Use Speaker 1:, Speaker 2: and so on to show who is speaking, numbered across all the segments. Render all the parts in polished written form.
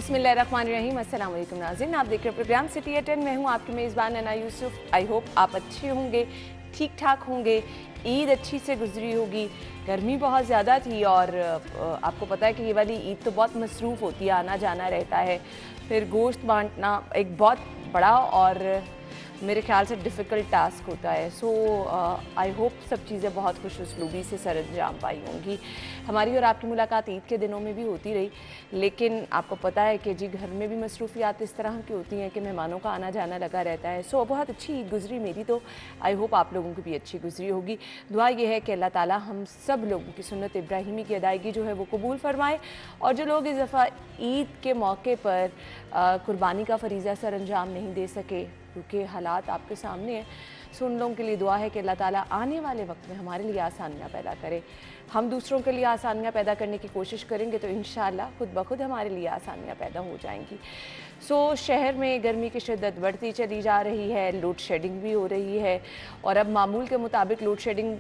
Speaker 1: बिस्मिल्लाहिर्रहमानिर्रहीम। अस्सलाम वालेकुम नाज़रीन, आप देख रहे हैं प्रोग्राम सिटी एट 10। मैं हूँ आपकी मेज़बान अना यूसुफ। आई होप आप अच्छे होंगे, ठीक ठाक होंगे, ईद अच्छी से गुजरी होगी। गर्मी बहुत ज़्यादा थी और आपको पता है कि ये वाली ईद तो बहुत मसरूफ़ होती है, आना जाना रहता है, फिर गोश्त बांटना एक बहुत बड़ा और मेरे ख्याल से डिफ़िकल्ट टास्क होता है। सो आई होप सब चीज़ें बहुत खुश उसलूबी से सर अंजाम पाई होंगी। हमारी और आपकी मुलाकात ईद के दिनों में भी होती रही, लेकिन आपको पता है कि जी घर में भी मसरूफियात इस तरह की होती हैं कि मेहमानों का आना जाना लगा रहता है। सो बहुत अच्छी ईद गुजरी मेरी, तो आई होप आप लोगों की भी अच्छी गुजरी होगी। दुआ ये है कि अल्लाह ताला हम सब लोगों की सुन्नत इब्राहिमी की अदायगी जो है वो कबूल फरमाए, और जो लोग इस दफ़ा ईद के मौके पर कुर्बानी का फरीज़ा सर अंजाम नहीं दे सके क्योंकि हालात आपके सामने हैं, सो उन लोगों के लिए दुआ है कि अल्लाह ताला आने वाले वक्त में हमारे लिए आसानियाँ पैदा करे। हम दूसरों के लिए आसानियाँ पैदा करने की कोशिश करेंगे तो इंशाअल्लाह खुद ब खुद हमारे लिए आसानियाँ पैदा हो जाएंगी। सो शहर में गर्मी की शिद्दत बढ़ती चली जा रही है, लोड शेडिंग भी हो रही है, और अब मामूल के मुताबिक लोड शेडिंग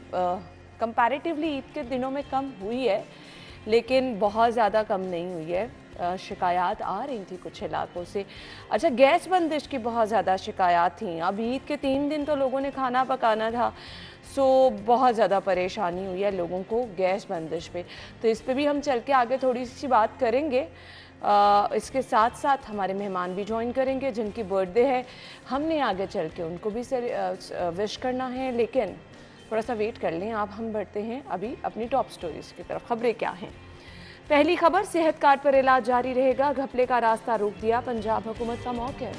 Speaker 1: कंपैरेटिवली ईद के दिनों में कम हुई है, लेकिन बहुत ज़्यादा कम नहीं हुई है। शिकायत आ रही थी कुछ इलाकों से। अच्छा, गैस बंदिश की बहुत ज़्यादा शिकायत थी। अब ईद के 3 दिन तो लोगों ने खाना पकाना था, सो बहुत ज़्यादा परेशानी हुई है लोगों को गैस बंदिश पे। तो इस पे भी हम चल के आगे थोड़ी सी बात करेंगे। इसके साथ साथ हमारे मेहमान भी ज्वाइन करेंगे जिनकी बर्थडे है, हमने आगे चल के उनको भी विश करना है, लेकिन थोड़ा सा वेट कर लें आप। हम बढ़ते हैं अभी अपनी टॉप स्टोरीज़ की तरफ। खबरें क्या हैं? पहली खबर, सेहत कार्ड पर इलाज जारी रहेगा, घपले का रास्ता रोक दिया पंजाब हुकूमत का मौक़िफ़।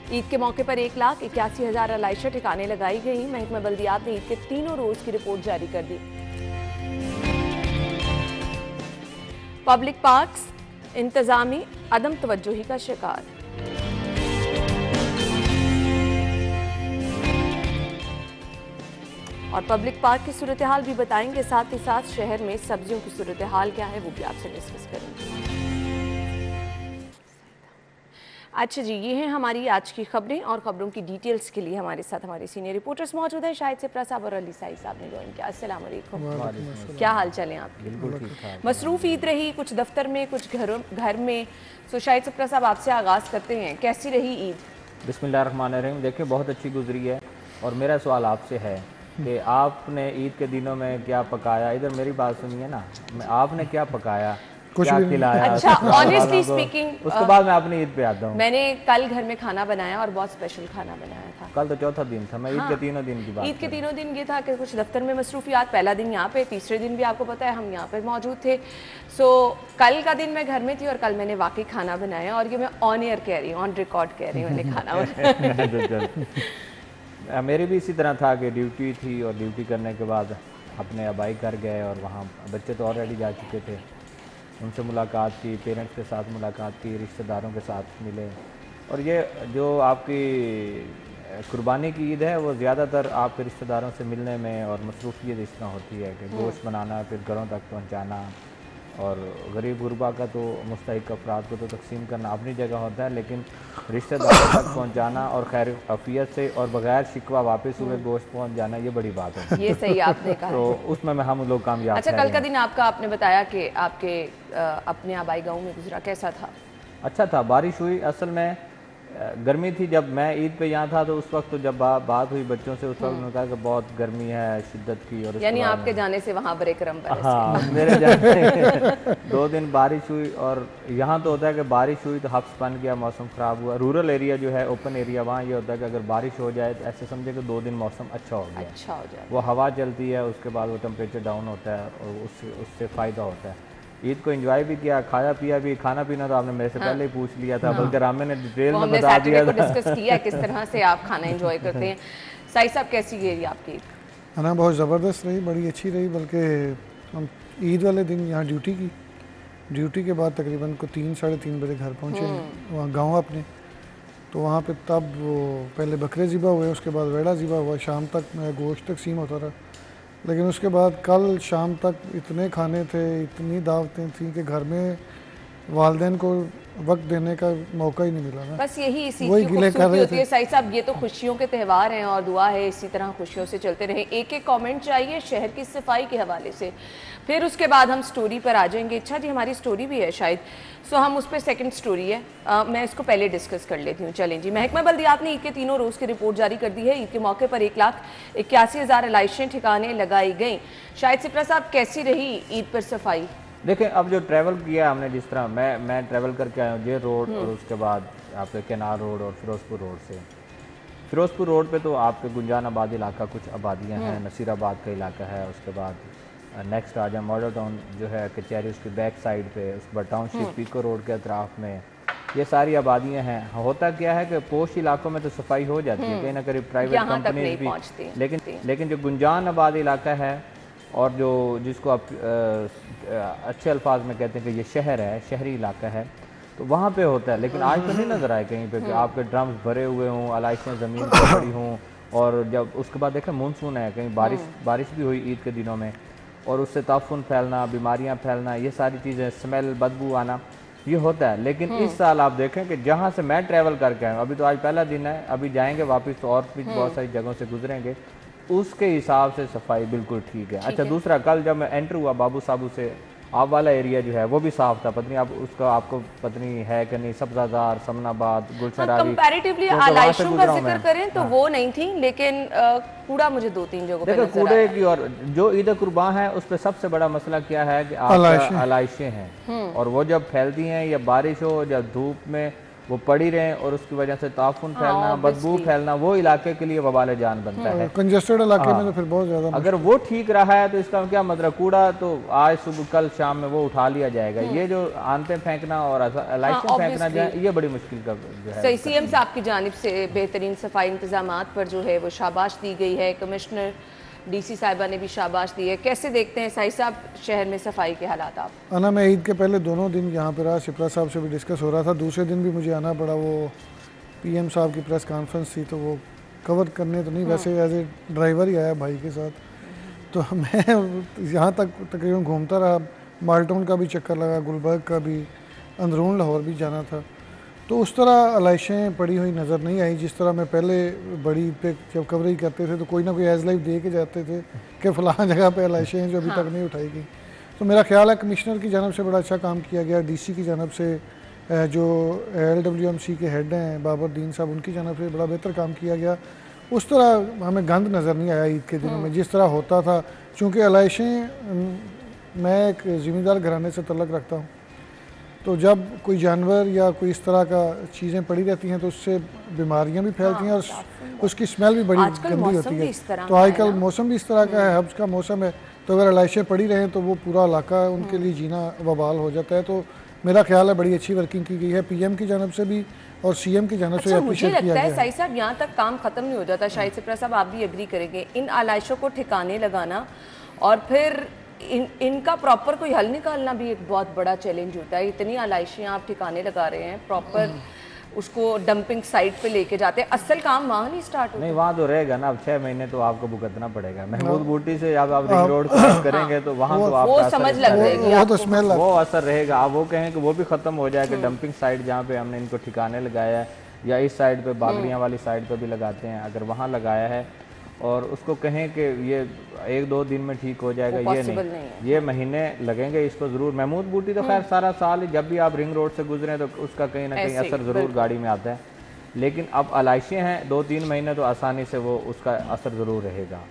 Speaker 1: ईद के मौके पर 1,81,000 अलाइशा ठिकाने लगाई गई। महकमा बल्दियात ने ईद के तीनों रोज़ की रिपोर्ट जारी कर दी। पब्लिक पार्क्स इंतजामी अदम तवज्जोही का शिकार। और पब्लिक पार्क की सूरत हाल भी बताएंगे, साथ ही साथ शहर में सब्जियों की सूरत हाल क्या है वो भी आपसे डिस्कस करेंगे। अच्छा जी, ये हैं हमारी आज की खबरें, और खबरों की डिटेल्स के लिए हमारे साथ हमारे सीनियर रिपोर्टर्स मौजूद हैं। शाहिद सिप्रा साहब और अली साई साहब ने ज्वाइन किया। अस्सलाम वालेकुम, क्या हाल चाल है आपके?
Speaker 2: बिल्कुल ठीक ठाक।
Speaker 1: मसरूफ ईद रही, कुछ दफ्तर में, कुछ घर में। सो शाहिद सिप्रा साहब आपसे आगाज़ करते हैं, कैसी रही ईद?
Speaker 2: बिस्मिल्लाहिर्रहमानिर्रहीम। देखिए बहुत अच्छी गुजरी है, और मेरा सवाल आपसे है कि आपने ईद के दिनों में क्या पकाया? इधर मेरी बात सुनिए ना, आपने क्या पकाया, क्या खिलाया?
Speaker 1: अच्छा, ऑनेस्टली स्पीकिंग,
Speaker 2: उसके बाद मैं अपनी ईद पे आता हूँ।
Speaker 1: मैंने कल घर में खाना बनाया और बहुत स्पेशल खाना बनाया था।
Speaker 2: कल तो चौथा दिन था, मैं ईद के तीनों दिन की बात।
Speaker 1: ईद के तीनों दिन ये था कि कुछ दफ्तर में मसरूफियात, पहला दिन यहाँ पे, तीसरे दिन भी आपको पता है हम यहाँ पे मौजूद थे। सो कल का दिन मैं घर में थी और कल मैंने वाकई खाना बनाया, और ये मैं ऑन एयर कह रही हूँ, ऑन रिकॉर्ड कह रही हूँ, मैंने खाना बनाया।
Speaker 2: मेरी भी इसी तरह था कि ड्यूटी थी, और ड्यूटी करने के बाद अपने आबाई घर गए, और वहाँ बच्चे तो ऑलरेडी जा चुके थे, उनसे मुलाकात की, पेरेंट्स के साथ मुलाकात की, रिश्तेदारों के साथ मिले। और ये जो आपकी कुर्बानी की ईद है वो ज़्यादातर आपके रिश्तेदारों से मिलने में और मसरूफियत इस तरह होती है कि गोश्त बनाना, फिर घरों तक पहुंचाना, और गरीब गुरबा का तो मुस्तहिक अफराद को तो तकसीम करना अपनी जगह होता है, लेकिन रिश्तेदारों तक पहुंचाना और खैर अफियत से और बगैर शिकवा वापस हुए गोश्त पहुंच जाना, ये बड़ी बात है।
Speaker 1: ये सही आपने कहा।
Speaker 2: तो उसमें हम लोग कामयाब।
Speaker 1: अच्छा, कल का दिन आपका, आपने बताया कि आपके अपने आबाई गाँव में गुजरा, कैसा था?
Speaker 2: अच्छा था, बारिश हुई। असल में गर्मी थी जब मैं ईद पे यहाँ था, तो उस वक्त तो जब बात हुई बच्चों से, उस वक्त उन्होंने कहा कि बहुत गर्मी है, शिद्दत की। और
Speaker 1: यानी आपके जाने से वहाँ बड़े करम बरस।
Speaker 2: हाँ, मेरे जाने 2 दिन बारिश हुई, और यहाँ तो होता है कि बारिश हुई तो हफ्स बन गया, मौसम ख़राब हुआ। रूरल एरिया जो है, ओपन एरिया, वहाँ ये होता है कि अगर बारिश हो जाए तो ऐसे समझे कि 2 दिन मौसम अच्छा हो गया,
Speaker 1: अच्छा हो जाए,
Speaker 2: वो हवा चलती है, उसके बाद वो टेम्परेचर डाउन होता है, और उससे फ़ायदा होता है। ईद को एंजॉय भी किया, खाया पिया भी। खाना पीना तो आपने मेरे से पहले ही पूछ लिया था, बल्कि रामे ने डिटेल में बता दिया था।
Speaker 1: डिस्कस किया किस तरह से आप खाना एंजॉय करते हैं। साई साहब, कैसी गई आपकी ईद?
Speaker 3: खाना बहुत ज़बरदस्त रही, बड़ी अच्छी रही। बल्कि हम ईद वाले दिन यहाँ ड्यूटी की, ड्यूटी के बाद तकरीबन को 3 साढ़े 3 बजे घर पहुँचे वहाँ गाँव अपने। तो वहाँ पे तब वो पहले बकरे ज़िबा हुए, उसके बाद वेड़ा ज़िबा हुआ, शाम तक मैं गोश्त तकसीम होता रहा। लेकिन उसके बाद कल शाम तक इतने खाने थे, इतनी दावतें थी कि घर में वालिदैन को वक्त देने का मौका ही नहीं मिला ना।
Speaker 1: बस यही इसी
Speaker 3: वही
Speaker 1: की
Speaker 3: गिले कर
Speaker 1: खूबसूरती
Speaker 3: रहे
Speaker 1: होती है
Speaker 3: थे।
Speaker 1: साई साहब। ये तो खुशियों के त्यौहार हैं और दुआ है इसी तरह खुशियों से चलते रहे। एक एक कमेंट चाहिए शहर की सफाई के हवाले से, फिर उसके बाद हम स्टोरी पर आ जाएंगे। अच्छा जी, हमारी स्टोरी भी है शायद, सो हम उस पर सेकंड स्टोरी है, मैं इसको पहले डिस्कस कर लेती हूँ। चलें जी। महकमा बल्दियात ने ईद के तीनों रोज़ की रिपोर्ट जारी कर दी है। ईद के मौके पर 1,81,000 एलाइशें ठिकाने लगाई गई। शायद सिप्रा साहब, कैसी रही ईद पर सफाई?
Speaker 2: देखिए, अब जो ट्रैवल किया हमने, जिस तरह मैं ट्रैवल करके आया हूँ जे रोड और उसके बाद आपके केनार रोड और फिरोजपुर रोड से। फिरोजपुर रोड पे तो आपके गुंजान आबाद इलाका, कुछ आबादियाँ हैं, नसीराबाद का इलाका है, उसके बाद नेक्स्ट आ जाए मॉडल टाउन जो है कचहरी, उसकी बैक साइड पे, उसके बाद टाउनशिप पीको रोड के अतराफ में ये सारी आबादियाँ हैं। होता क्या है कि पोश इलाकों में तो सफाई हो जाती है, कहीं ना कहीं प्राइवेट
Speaker 1: यहाँ तक
Speaker 2: कंपनीज
Speaker 1: नहीं
Speaker 2: भी,
Speaker 1: पहुँचती।
Speaker 2: लेकिन जो गुंजान आबाद इलाका है और जो जिसको आप अच्छे अल्फाज में कहते हैं कि ये शहर है, शहरी इलाका है, तो वहाँ पे होता है। लेकिन आज तो नहीं नज़र आए कहीं पे कि आपके ड्रम्स भरे हुए हों, अलाइशें ज़मीन पर पड़ी हों। और जब उसके बाद देखें मानसून है, कहीं बारिश भी हुई ईद के दिनों में, और उससे ताफुन फैलना, बीमारियाँ फैलना, ये सारी चीज़ें, स्मेल, बदबू आना, ये होता है। लेकिन इस साल आप देखें कि जहाँ से मैं ट्रैवल करके आया हूँ, अभी तो आज पहला दिन है, अभी जाएंगे वापस तो और भी बहुत सारी जगहों से गुजरेंगे, उसके हिसाब से सफाई बिल्कुल ठीक है। अच्छा, दूसरा, कल जब मैं एंटर हुआ बाबू साबू से, आप वाला एरिया जो है वो भी साफ था। पत्नी आप उसका आपको पत्नी है कि नहीं, सब्जाजार, समनाबाद, गुलशन रावी,
Speaker 1: कंपैरेटिवली आलाइशों का जिक्र करें तो वो नहीं थी, लेकिन कूड़ा मुझे 2-3 जगहों पे
Speaker 2: देखो
Speaker 1: नजर
Speaker 2: कूड़े
Speaker 1: आया।
Speaker 2: की, और जो ईद कुर्बान है उस पर सबसे बड़ा मसला क्या है कि आपका अलाइशें हैं, और वो जब फैलती हैं या बारिश हो, जब धूप में वो पड़ी रहें और उसकी वजह से ताफुन फैलना, बदबू फैलना, वो इलाके के लिए वबाल जान बनता है।
Speaker 3: कंजेस्टेड इलाके में तो फिर बहुत ज़्यादा
Speaker 2: अगर वो ठीक रहा है तो इसका क्या मतलब, कूड़ा तो आज सुबह कल शाम में वो उठा लिया जाएगा। ये जो आंतें फेंकना और अलाइशें फेंकना जो है, ये बड़ी मुश्किल का जो है।
Speaker 1: सही, सीएम साहब की जानिब से बेहतरीन सफाई इंतजामात पर जो है वो शाबाश दी गई है। कमिश्नर डीसी साहिबा ने भी शाबाश दी है। कैसे देखते हैं साई साहब शहर में सफाई के हालात आप?
Speaker 3: आना, मैं ईद के पहले दोनों दिन यहाँ पर रहा, सिप्रा साहब से भी डिस्कस हो रहा था। दूसरे दिन भी मुझे आना पड़ा, वो पीएम साहब की प्रेस कॉन्फ्रेंस थी, तो वो कवर करने तो नहीं, वैसे एज ए ड्राइवर ही आया भाई के साथ। तो मैं यहाँ तक तकरीबन घूमता रहा, माल्टोन का भी चक्कर लगा, गुलबर्ग का भी, अंदरून लाहौर भी जाना था। तो उस तरह अलाइशें पड़ी हुई नज़र नहीं आई जिस तरह मैं पहले बड़ी पे जब कवरेज करते थे तो कोई ना कोई एज लाइव दे के जाते थे कि फ़लाँ जगह पे अलाइशें हैं जो अभी तक नहीं उठाई गई। तो मेरा ख्याल है कमिश्नर की जानब से बड़ा अच्छा काम किया गया, डीसी की जानब से जो LWMC के हेड हैं बाबर दीन साहब, उनकी जानब से बड़ा बेहतर काम किया गया। उस तरह हमें गंद नज़र नहीं आया ईद के दिनों में जिस तरह होता था। चूँकि अलाइशें, मैं एक ज़िम्मेदार घराने से तल्लक़ रखता हूँ, तो जब कोई जानवर या कोई इस तरह का चीज़ें पड़ी रहती हैं तो उससे बीमारियां भी फैलती हैं और उसकी स्मेल भी बड़ी गंदी होती है। तो आजकल मौसम भी इस तरह का है, हब्स का मौसम है, तो अगर अलाइशें पड़ी रहें तो वो पूरा इलाका उनके लिए जीना वबाल हो जाता है। तो मेरा ख्याल है बड़ी अच्छी वर्किंग की गई है पीएम की जानब से भी और सीएम की जानब से
Speaker 1: मुझे लगता है साई साहब यहाँ तक काम खत्म नहीं हो जाता। शायद सिप्रा साहब आप भी एग्री करेंगे, इन आलाइशों को ठिकाने लगाना और फिर इनका प्रॉपर कोई हल निकालना भी एक बहुत बड़ा चैलेंज होता है। इतनी आलाइशियाँ आप ठिकाने लगा रहे हैं, प्रॉपर उसको डंपिंग साइट पे लेके जाते हैं, असल काम वहाँ नहीं स्टार्ट होता।
Speaker 2: नहीं, वहाँ तो रहेगा ना, अब 6 महीने तो आपको भुगतना पड़ेगा। महमूद बूटी से आप रिंग रोड क्रॉस करेंगे तो वहाँ तो
Speaker 1: वो समझ लग जाएगी,
Speaker 2: वो असर रहेगा। आप वो कहें कि वो भी खत्म हो जाएगा। डंपिंग साइट जहाँ पे हमने इनको ठिकाने लगाया है, या इस साइड पे बागड़ियाँ वाली साइड पे भी लगाते हैं, अगर वहाँ लगाया है और उसको कहें कि ये 1-2 दिन में ठीक हो जाएगा, ये नहीं, ये महीने लगेंगे इसको ज़रूर। महमूद बूटी तो खैर सारा साल जब भी आप रिंग रोड से गुजरें तो उसका कहीं ना कहीं असर ज़रूर गाड़ी में आता है। लेकिन अब अलाइशें हैं, 2-3 महीने तो आसानी से वो उसका असर ज़रूर रहेगा।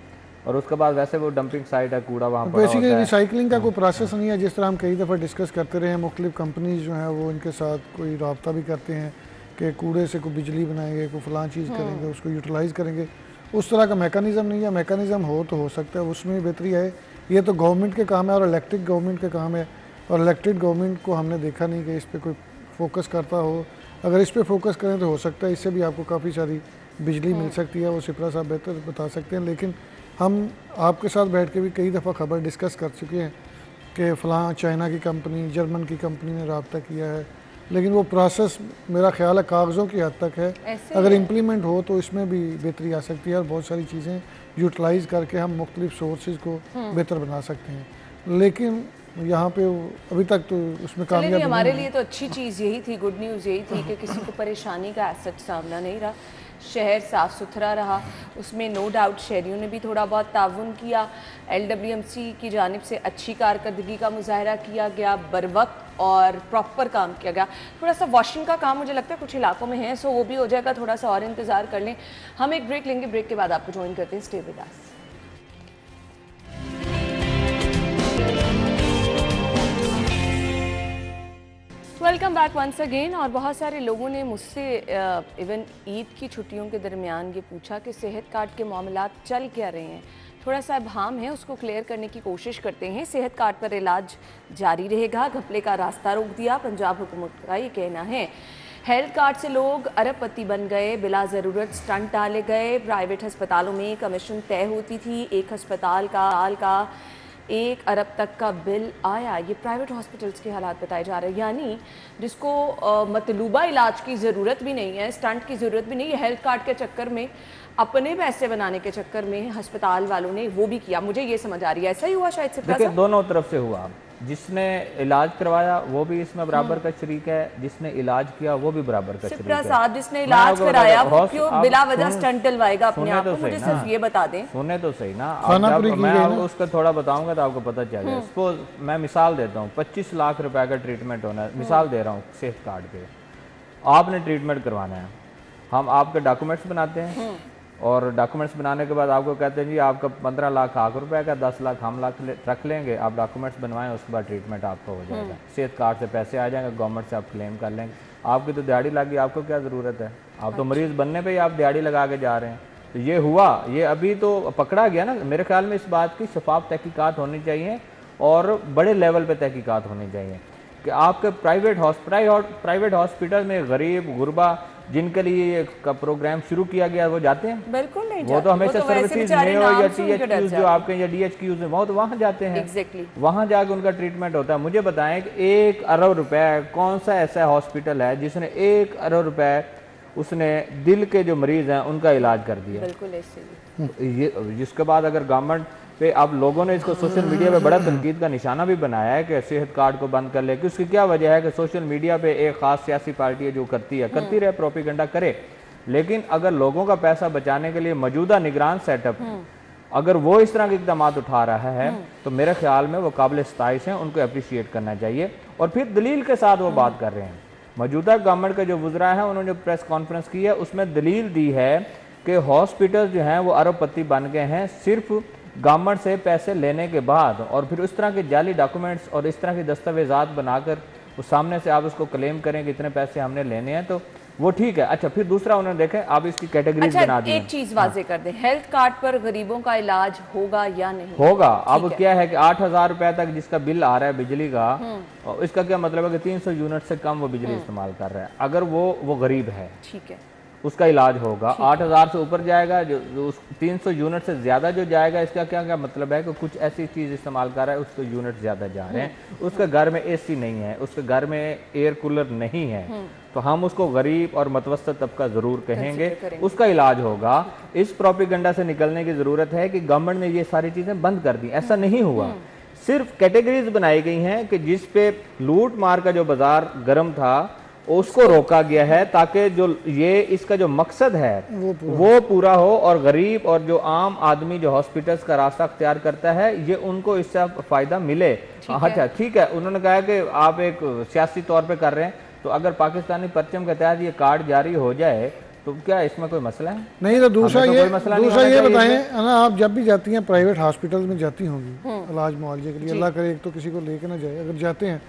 Speaker 2: और उसके बाद वैसे वो डंपिंग साइट है, कूड़ा वहाँ पर
Speaker 3: बेसिकली रिसाइकलिंग का कोई प्रोसेस नहीं है। जिस तरह हम कई दफ़ा डिस्कस करते रहे हैं, मुख्तलिफ कंपनीज जो हैं वो इनके साथ कोई रब्ता भी करते हैं कि कूड़े से कोई बिजली बनाएंगे, कोई फ़लाँ चीज़ करेंगे, उसको यूटिलाइज़ करेंगे। उस तरह का मैकेनिज़्म नहीं है। मैकेनिज़्म हो तो हो सकता है, उसमें बेहतरी है। ये तो गवर्नमेंट के काम है और इलेक्टेड गवर्नमेंट के काम है, और इलेक्टेड गवर्नमेंट को हमने देखा नहीं कि इस पर कोई फोकस करता हो। अगर इस पर फोकस करें तो हो सकता है इससे भी आपको काफ़ी सारी बिजली मिल सकती है, वो सिप्रा साहब बेहतर बता सकते हैं। लेकिन हम आपके साथ बैठ के भी कई दफ़ा खबर डिस्कस कर चुके हैं कि फ़लाँ चाइना की कंपनी, जर्मन की कंपनी ने रब्ता किया है, लेकिन वो प्रोसेस मेरा ख्याल है कागज़ों की हद तक है। अगर इम्प्लीमेंट हो तो इसमें भी बेहतरी आ सकती है और बहुत सारी चीज़ें यूटिलाइज़ करके हम मुख्तलिफ सोर्सेज को बेहतर बना सकते हैं। लेकिन यहाँ पे अभी तक तो उसमें
Speaker 1: चलिए,
Speaker 3: कामयाब
Speaker 1: हमारे
Speaker 3: नहीं
Speaker 1: लिए तो अच्छी चीज़ यही थी, गुड न्यूज़ यही थी कि किसी को परेशानी का सच सामना नहीं रहा, शहर साफ़ सुथरा रहा। उसमें नो डाउट शहरियों ने भी थोड़ा बहुत ताउन किया, LWMC की जानिब से अच्छी कारकर्दगी का मुजाहरा किया गया, बर वक्त और प्रॉपर काम किया गया। थोड़ा सा वॉशिंग का काम मुझे लगता है कुछ इलाकों में है, सो वो भी हो जाएगा, थोड़ा सा और इंतज़ार कर लें। हम एक ब्रेक लेंगे, ब्रेक के बाद आपको ज्वाइन करते हैं, stay with us. Welcome back once again. और बहुत सारे लोगों ने मुझसे इवन ईद की छुट्टियों के दरमियान ये पूछा कि सेहत कार्ड के मामलात चल क्या रहे हैं। थोड़ा सा अबहम है, उसको क्लियर करने की कोशिश करते हैं। सेहत कार्ड पर इलाज जारी रहेगा, घपले का रास्ता रोक दिया, पंजाब हुकूमत का ये कहना है। हेल्थ कार्ड से लोग अरबपति बन गए, बिला ज़रूरत स्टंट डाले गए। प्राइवेट अस्पतालों में कमीशन तय होती थी, एक अस्पताल का 1 अरब तक का बिल आया। ये प्राइवेट हॉस्पिटल्स के हालात बताए जा रहे हैं, यानी जिसको मतलूबा इलाज की ज़रूरत भी नहीं है, स्टंट की ज़रूरत भी नहीं है, हेल्थ कार्ड के चक्कर में, अपने पैसे बनाने के चक्कर में अस्पताल वालों ने वो भी किया। मुझे ये समझ आ रही है, ऐसा ही हुआ शायद से।
Speaker 2: देखिए, दोनों तरफ से हुआ। जिसने इलाज करवाया वो भी इसमें बराबर का शरीक है, जिसने इलाज किया वो भी बराबर का शरीक है।
Speaker 1: साहब, जिसने इलाज कराया वो क्यों बिला वजह स्टंट डलवाएगा अपने आप को? मुझे सिर्फ ये बता दें।
Speaker 2: सुने तो सही ना, मैं आपको उसका थोड़ा बताऊंगा तो आपको पता चल जाए। सपोज मैं मिसाल देता हूँ, 25 लाख रुपए का ट्रीटमेंट होना है, मिसाल दे रहा हूँ, सेहत कार्ड पे आपने ट्रीटमेंट करवाना है। हम आपके डॉक्यूमेंट्स बनाते हैं और डॉक्यूमेंट्स बनाने के बाद आपको कहते हैं जी आपका 15 लाख रुपए का 10 लाख हम रख लेंगे, आप डॉक्यूमेंट्स बनवाएं, उसके बाद ट्रीटमेंट आपका हो जाएगा। सेहत कार्ड से पैसे आ जाएंगे, गवर्नमेंट से आप क्लेम कर लेंगे। आपकी तो दिहाड़ी लगी, आपको क्या ज़रूरत है? आप तो मरीज़ बनने पे ही आप दिहाड़ी लगा के जा रहे हैं। तो ये हुआ, ये अभी तो पकड़ा गया ना। मेरे ख्याल में इस बात की शफाफ तहकीकात होनी चाहिए और बड़े लेवल पे तहकीकात होनी चाहिए कि आपके प्राइवेट हॉस्पिटल में गरीब गुरबा जिनके लिए ये प्रोग्राम शुरू किया गया वो जाते हैं?
Speaker 1: बिल्कुल नहीं
Speaker 2: वो तो हमेशा सर्विसेज मेयो या THQs जो आपके या DHQs हैं वो तो वहाँ जाते हैं। वहाँ जाके उनका ट्रीटमेंट होता है। मुझे बताएं कि 1 अरब रुपए कौन सा ऐसा हॉस्पिटल है जिसने 1 अरब रुपए उसने दिल के जो मरीज हैं उनका इलाज कर दिया?
Speaker 1: बिल्कुल ऐसे
Speaker 2: ये जिसके बाद अगर गवर्नमेंट पे अब लोगों ने इसको सोशल मीडिया पे बड़ा तनकीद का निशाना भी बनाया है कि सेहत कार्ड को बंद कर ले, कि उसकी क्या वजह है कि सोशल मीडिया पे एक खास सियासी पार्टी है जो करती रहे, प्रोपेगेंडा करे, लेकिन अगर लोगों का पैसा बचाने के लिए मौजूदा निगरान सेटअप अगर वो इस तरह के इकदाम उठा रहा है तो मेरे ख्याल में वो काबिल सताइश है, उनको अप्रिशिएट करना चाहिए। और फिर दलील के साथ वो बात कर रहे हैं। मौजूदा गवर्नमेंट के जो वुज़रा हैं उन्होंने जो प्रेस कॉन्फ्रेंस की है उसमें दलील दी है कि हॉस्पिटल जो हैं वो अरबपति बन गए हैं सिर्फ गवर्नमेंट से पैसे लेने के बाद, और फिर उस तरह के जाली डॉक्यूमेंट्स और इस तरह के दस्तावेजात बनाकर वो सामने से आप उसको क्लेम करें कि इतने पैसे हमने लेने हैं, तो वो ठीक है। अच्छा, फिर दूसरा उन्होंने देखें आप इसकी कैटेगरीज बना दी।
Speaker 1: एक चीज वाजे कर दें, हेल्थ कार्ड पर गरीबों का इलाज होगा या नहीं
Speaker 2: होगा? अब क्या है कि 8,000 रुपए तक जिसका बिल आ रहा है बिजली का, इसका क्या मतलब है कि 300 यूनिट से कम वो बिजली इस्तेमाल कर रहा है, अगर वो गरीब है,
Speaker 1: ठीक है,
Speaker 2: उसका इलाज होगा। 8,000 से ऊपर जाएगा, जो 300 यूनिट से ज्यादा जो जाएगा, इसका क्या क्या मतलब है कि कुछ ऐसी चीज इस्तेमाल कर रहा है उसको यूनिट ज्यादा जा रहे हैं, उसके घर में AC नहीं है, उसके घर में एयर कूलर नहीं है, तो हम उसको गरीब और मतवसत तबका जरूर कहेंगे, उसका इलाज होगा। इस प्रोपेगेंडा से निकलने की जरूरत है कि गवर्नमेंट ने ये सारी चीजें बंद कर दी, ऐसा नहीं हुआ। सिर्फ कैटेगरीज बनाई गई हैं कि जिस पे लूट मार का जो बाजार गर्म था उसको रोका गया है, ताकि जो ये इसका जो मकसद है वो पूरा हो और गरीब और जो आम आदमी जो हॉस्पिटल्स का रास्ता अख्तियार करता है ये उनको इससे फायदा मिले। अच्छा, ठीक है, उन्होंने कहा कि आप एक सियासी तौर पे कर रहे हैं, तो अगर पाकिस्तानी परचम के तहत ये कार्ड जारी हो जाए तो क्या इसमें कोई मसला है?
Speaker 3: नहीं, तो दूसरा ये बताएं ना, आप जब भी जाती हैं प्राइवेट हॉस्पिटल में जाती होंगी इलाज मुआवजे के लिए, अल्लाह करे एक तो किसी को लेके ना जाए, अगर जाते हैं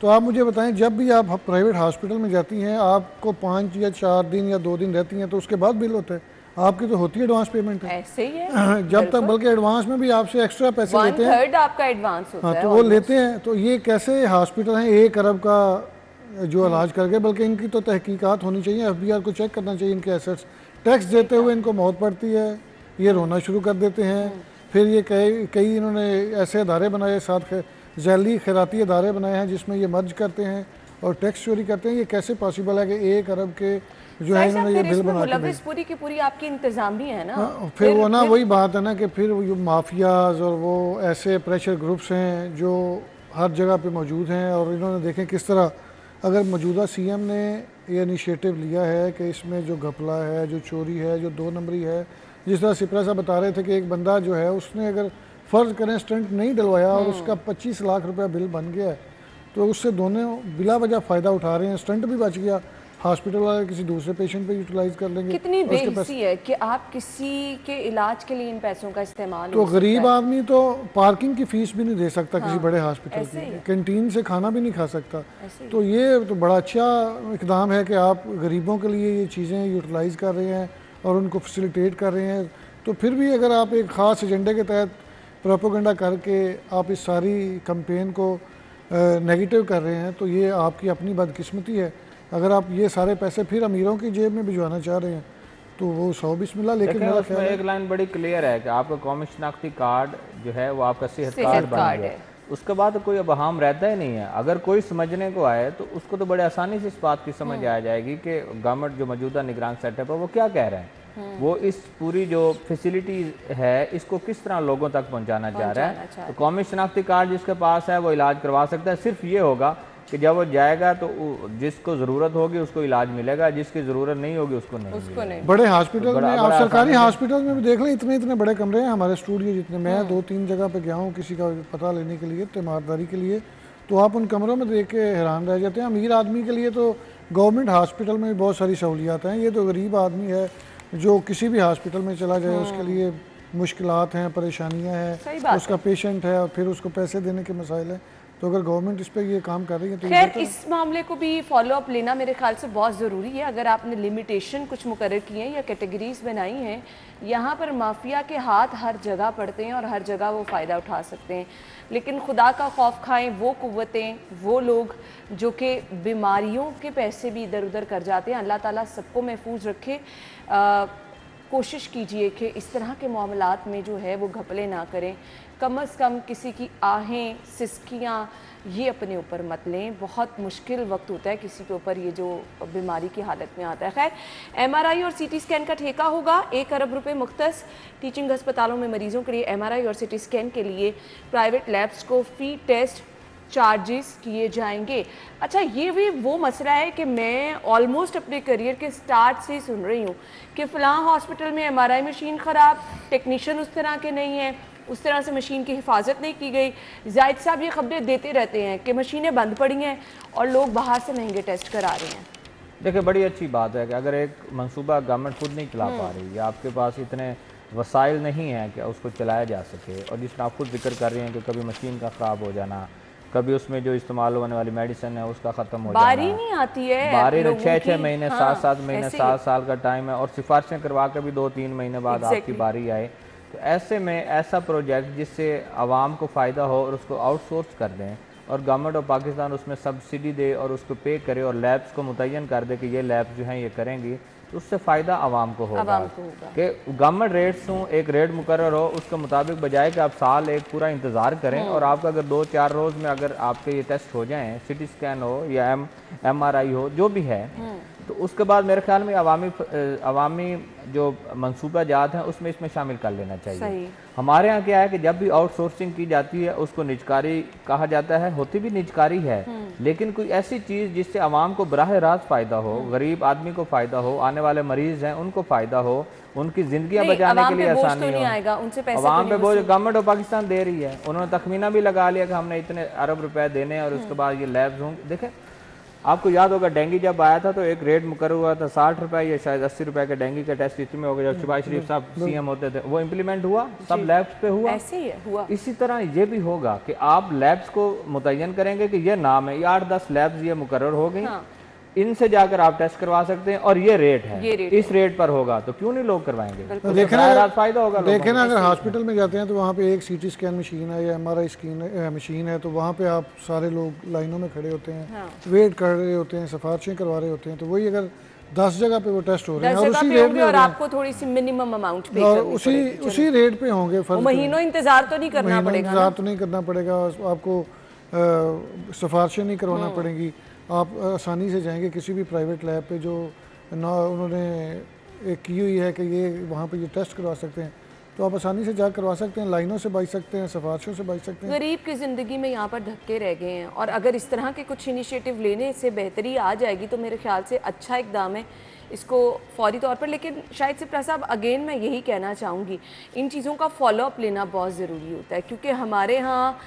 Speaker 3: तो आप मुझे बताएं, जब भी आप प्राइवेट हॉस्पिटल में जाती हैं आपको 5 या 4 दिन या 2 दिन रहती हैं तो उसके बाद बिल होता है, आपकी तो होती है एडवांस पेमेंट है।
Speaker 1: ऐसे ही है
Speaker 3: जब तक, बल्कि एडवांस में भी आपसे एक्स्ट्रा पैसे लेते हैं,
Speaker 1: 1/3 आपका एडवांस होता है,
Speaker 3: तो वो लेते हैं। तो ये कैसे हॉस्पिटल हैं 1 अरब का जो इलाज करके, बल्कि इनकी तो तहकीकात होनी चाहिए, FBI को चेक करना चाहिए इनके एसेट्स। टैक्स देते हुए इनको मौत पड़ती है, ये रोना शुरू कर देते हैं। फिर ये कई इन्होंने ऐसे अदारे बनाए, साथ जैली खैराती अदारे बनाए हैं जिसमें ये मर्ज करते हैं और टैक्स चोरी करते हैं। ये कैसे पॉसिबल है कि 1 अरब के जो है इन्होंने ये बिल बना के
Speaker 1: पूरी की पूरी आपकी इंतजामी है ना।
Speaker 3: फिर वो ना वही बात है ना कि फिर वो माफियाज और वो ऐसे प्रेशर ग्रुप्स हैं जो हर जगह पे मौजूद हैं और इन्होंने देखें किस तरह अगर मौजूदा सीएम ने ये इनिशिएटिव लिया है कि इसमें जो घपला है, जो चोरी है, जो 2 नंबरी है, जिस तरह सिपरा साहब बता रहे थे कि एक बंदा जो है उसने अगर फ़र्ज़ करें स्टंट नहीं डलवाया और उसका 25 लाख रुपया बिल बन गया है, तो उससे दोनों बिला वजह फ़ायदा उठा रहे हैं। स्टंट भी बच गया, हॉस्पिटल वाले किसी दूसरे पेशेंट पे यूटिलाइज कर लेंगे।
Speaker 1: कितनी
Speaker 3: और उसके
Speaker 1: बेहिसी है कि आप किसी के इलाज के लिए इन पैसों का इस्तेमाल
Speaker 3: तो
Speaker 1: हो सकता
Speaker 3: गरीब
Speaker 1: है।
Speaker 3: आदमी तो पार्किंग की फीस भी नहीं दे सकता किसी बड़े हॉस्पिटल
Speaker 1: ऐसे ही
Speaker 3: की,
Speaker 1: है।
Speaker 3: कैंटीन से खाना भी नहीं खा सकता।
Speaker 1: ऐसे ही।
Speaker 3: तो ये तो बड़ा अच्छा इकदाम है कि आप गरीबों के लिए ये चीज़ें यूटिलाइज कर रहे हैं और उनको फैसिलिटेट कर रहे हैं। तो फिर भी अगर आप एक ख़ास एजेंडे के तहत प्रोपोगंडा करके आप इस सारी कैंपेन को नेगेटिव कर रहे हैं, तो ये आपकी अपनी बदकिस्मती है। अगर आप ये सारे पैसे फिर अमीरों की जेब में भिजवाना चाह रहे हैं तो वो 100 बिस्मिल्लाह। लेकिन
Speaker 2: देखिए
Speaker 3: मेरा
Speaker 2: उसमें
Speaker 3: ख्याल है
Speaker 2: एक लाइन बड़ी क्लियर है कि आपका कौमी शनाख्ती कार्ड जो है वो आपका सेहत
Speaker 1: सेहत
Speaker 2: कार्ड बन
Speaker 1: कार्ड
Speaker 2: गया।
Speaker 1: है।
Speaker 2: उसके बाद कोई अब हम रहता ही नहीं है। अगर कोई समझने को आए तो उसको तो बड़े आसानी से इस बात की समझ आ जाएगी कि गवर्नमेंट जो मौजूदा निगरान सेटअप है वो क्या कह रहे हैं। वो इस पूरी जो फैसिलिटी है इसको किस तरह लोगों तक पहुंचाना चाह रहा है। तो कौमी शनाख्ती कार्ड जिसके पास है वो इलाज करवा सकता है। सिर्फ ये होगा कि जब वो जाएगा तो जिसको ज़रूरत होगी उसको इलाज मिलेगा, जिसकी ज़रूरत नहीं होगी उसको नहीं मिलेगा।
Speaker 3: बड़े हॉस्पिटल में, आप
Speaker 2: बड़ा
Speaker 3: सरकारी हॉस्पिटल में भी देख लें, इतने इतने बड़े कमरे हैं हमारे स्टूडियो जितने। मैं 2-3 जगह पे गया हूँ किसी का पता लेने के लिए, तीमारदारी के लिए, तो आप उन कमरों में देख के हैरान रह जाते हैं। अमीर आदमी के लिए तो गवर्नमेंट हॉस्पिटल में भी बहुत सारी सहूलियात हैं। ये तो गरीब आदमी है जो किसी भी हॉस्पिटल में चला जाए उसके लिए मुश्किलात हैं, परेशानियाँ हैं, उसका पेशेंट है और फिर उसको पैसे देने के मसाइल हैं। तो अगर गवर्नमेंट इस पे ये काम कर रही है तो
Speaker 1: खैर इस मामले को भी फॉलो अप लेना मेरे ख्याल से बहुत ज़रूरी है। अगर आपने लिमिटेशन कुछ मुकर्रर की हैं या कैटेगरीज बनाई हैं, यहाँ पर माफिया के हाथ हर जगह पड़ते हैं और हर जगह वो फ़ायदा उठा सकते हैं। लेकिन खुदा का खौफ खाएं वो कुव्वतें, वो लोग जो कि बीमारियों के पैसे भी इधर उधर कर जाते हैं। अल्लाह ताला सबको महफूज रखे। कोशिश कीजिए कि इस तरह के मामलात में जो है वो घपले ना करें। कम से कम किसी की आहें, सिसकियाँ ये अपने ऊपर मत लें। बहुत मुश्किल वक्त होता है किसी के ऊपर ये जो बीमारी की हालत में आता है। खैर एमआरआई और सीटी स्कैन का ठेका होगा। 1 अरब रुपए मुख्तस टीचिंग अस्पतालों में मरीजों के लिए एमआरआई और सीटी स्कैन के लिए प्राइवेट लैब्स को फ्री टेस्ट चार्जेस किए जाएंगे। अच्छा, ये भी वो मसला है कि मैं ऑलमोस्ट अपने करियर के स्टार्ट से ही सुन रही हूँ कि फ़लाँ हॉस्पिटल में एमआरआई मशीन ख़राब, टेक्नीशियन उस तरह के नहीं हैं, उस तरह से मशीन की हिफाजत नहीं की गई। जाहिद साहब ये खबरें देते रहते हैं कि मशीनें बंद पड़ी हैं और लोग बाहर से महंगे टेस्ट करा रहे हैं।
Speaker 2: देखिए बड़ी अच्छी बात है कि अगर एक मंसूबा गवर्नमेंट खुद नहीं चला पा रही या आपके पास इतने वसाइल नहीं हैं कि उसको चलाया जा सके, और जिस तरह आप खुद जिक्र कर रहे हैं कि कभी मशीन का ख़राब हो जाना, कभी उसमें जो इस्तेमाल होने वाली मेडिसिन है उसका ख़त्म हो जाना,
Speaker 1: बारी नहीं आती है,
Speaker 2: बारी
Speaker 1: लोगों
Speaker 2: 6
Speaker 1: की।
Speaker 2: महीने,
Speaker 1: हाँ,
Speaker 2: 7 महीने,
Speaker 1: ऐसे
Speaker 2: 7 साल का टाइम है और सिफारिशें करवा के भी 2-3 महीने बाद आपकी बारी आए। तो ऐसे में ऐसा प्रोजेक्ट जिससे आवाम को फ़ायदा हो और उसको आउटसोर्स कर दें और गवर्नमेंट ऑफ पाकिस्तान उसमें सब्सिडी दे और उसको पे करे और लैब्स को मुतय्यन कर दे कि ये लैब्स जो हैं ये करेंगी, तो उससे फ़ायदा आवाम को होगा कि गवर्नमेंट रेट्स हों, एक रेट मुकर्रर हो, उसके मुताबिक बजाय कि आप साल एक पूरा इंतज़ार करें और आपका अगर 2-4 रोज़ में अगर आपके ये टेस्ट हो जाएं, सिटी स्कैन हो या MRI हो, जो भी है, तो उसके बाद मेरे ख्याल में अवामी जो मंसूबा जात हैं उसमें इसमें शामिल कर लेना चाहिए। हमारे यहाँ क्या है कि जब भी आउटसोर्सिंग की जाती है उसको निजकारी कहा जाता है, होती भी निजकारी है, लेकिन कोई ऐसी चीज़ जिससे आवाम को बराह रास्त फ़ायदा हो, गरीब आदमी को फ़ायदा हो, आने वाले मरीज़ हैं उनको फ़ायदा हो, उनकी ज़िंदगियाँ बचाने के लिए आसानी हो। आवाम पे बोझ गवर्नमेंट ऑफ पाकिस्तान दे रही है। उन्होंने तखमीना भी लगा लिया कि हमने इतने अरब रुपए देने और उसके बाद ये लैब्स होंगे। देखें, आपको याद होगा डेंगू जब आया था तो एक रेट मुकर्रर हुआ था 60 रुपए या शायद 80 रुपए के डेंगू के टेस्ट इतने हो गए। जब शहबाज शरीफ साहब CM होते थे वो इम्प्लीमेंट हुआ, सब लैब्स पे हुआ।
Speaker 1: ऐसे ही हुआ।
Speaker 2: इसी तरह ये भी होगा कि आप लैब्स को मुतय्यन करेंगे कि ये नाम है, ये 8-10 लैब्स ये मुकर्रर हो गई, इनसे जाकर आप टेस्ट करवा सकते हैं और ये रेट है, इस रेट पर होगा, तो क्यों नहीं लोग करवाएंगे? फायदा होगा।
Speaker 3: देखें ना, अगर हॉस्पिटल में जाते हैं तो वहाँ पे एक CT स्कैन मशीन है या MRI मशीन है, तो वहाँ पे आप सारे लोग लाइनों में खड़े होते हैं, वेट कर रहे होते हैं, सिफारिशें करवा रहे होते हैं। तो वही अगर 10 जगह पे वो टेस्ट हो रहे हैं और उसी रेट में,
Speaker 1: और आपको थोड़ी सी मिनिमम अमाउंट पे
Speaker 3: और उसी रेट पे होंगे,
Speaker 1: महीनों इंतजार तो नहीं करना पड़ेगा,
Speaker 3: इंतजार तो नहीं करना पड़ेगा, आपको सिफारिशें नहीं करवाना पड़ेंगी, आप आसानी से जाएंगे किसी भी प्राइवेट लैब पे जो ना उन्होंने एक की हुई है कि ये वहाँ पे ये टेस्ट करवा सकते हैं। तो तो आप आसानी से जा करवा सकते हैं, लाइनों से बच सकते हैं, सिफारिशों से बच सकते हैं।
Speaker 1: गरीब की ज़िंदगी में यहाँ पर धक्के रह गए हैं, और अगर इस तरह के कुछ इनिशिएटिव लेने से बेहतरी आ जाएगी तो मेरे ख्याल से अच्छा इकदाम है इसको फौरी तौर पर। लेकिन शायद से प्रसाद साहब अगेन मैं यही कहना चाहूँगी, इन चीज़ों का फॉलोअप लेना बहुत ज़रूरी होता है, क्योंकि हमारे यहाँ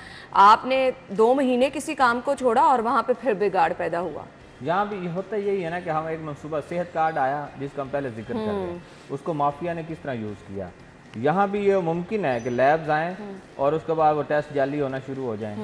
Speaker 1: आपने 2 महीने किसी काम को छोड़ा और वहाँ पे फिर बिगाड़ पैदा हुआ।
Speaker 2: यहाँ भी होता यही है ना कि हम एक मनसूबा सेहत कार्ड आया जिसका हम पहले जिक्र कर रहे हैं, उसको माफिया ने किस तरह यूज़ किया। यहाँ भी ये मुमकिन है कि लैब्स आएँ और उसके बाद वो टेस्ट जाली होना शुरू हो जाएँ।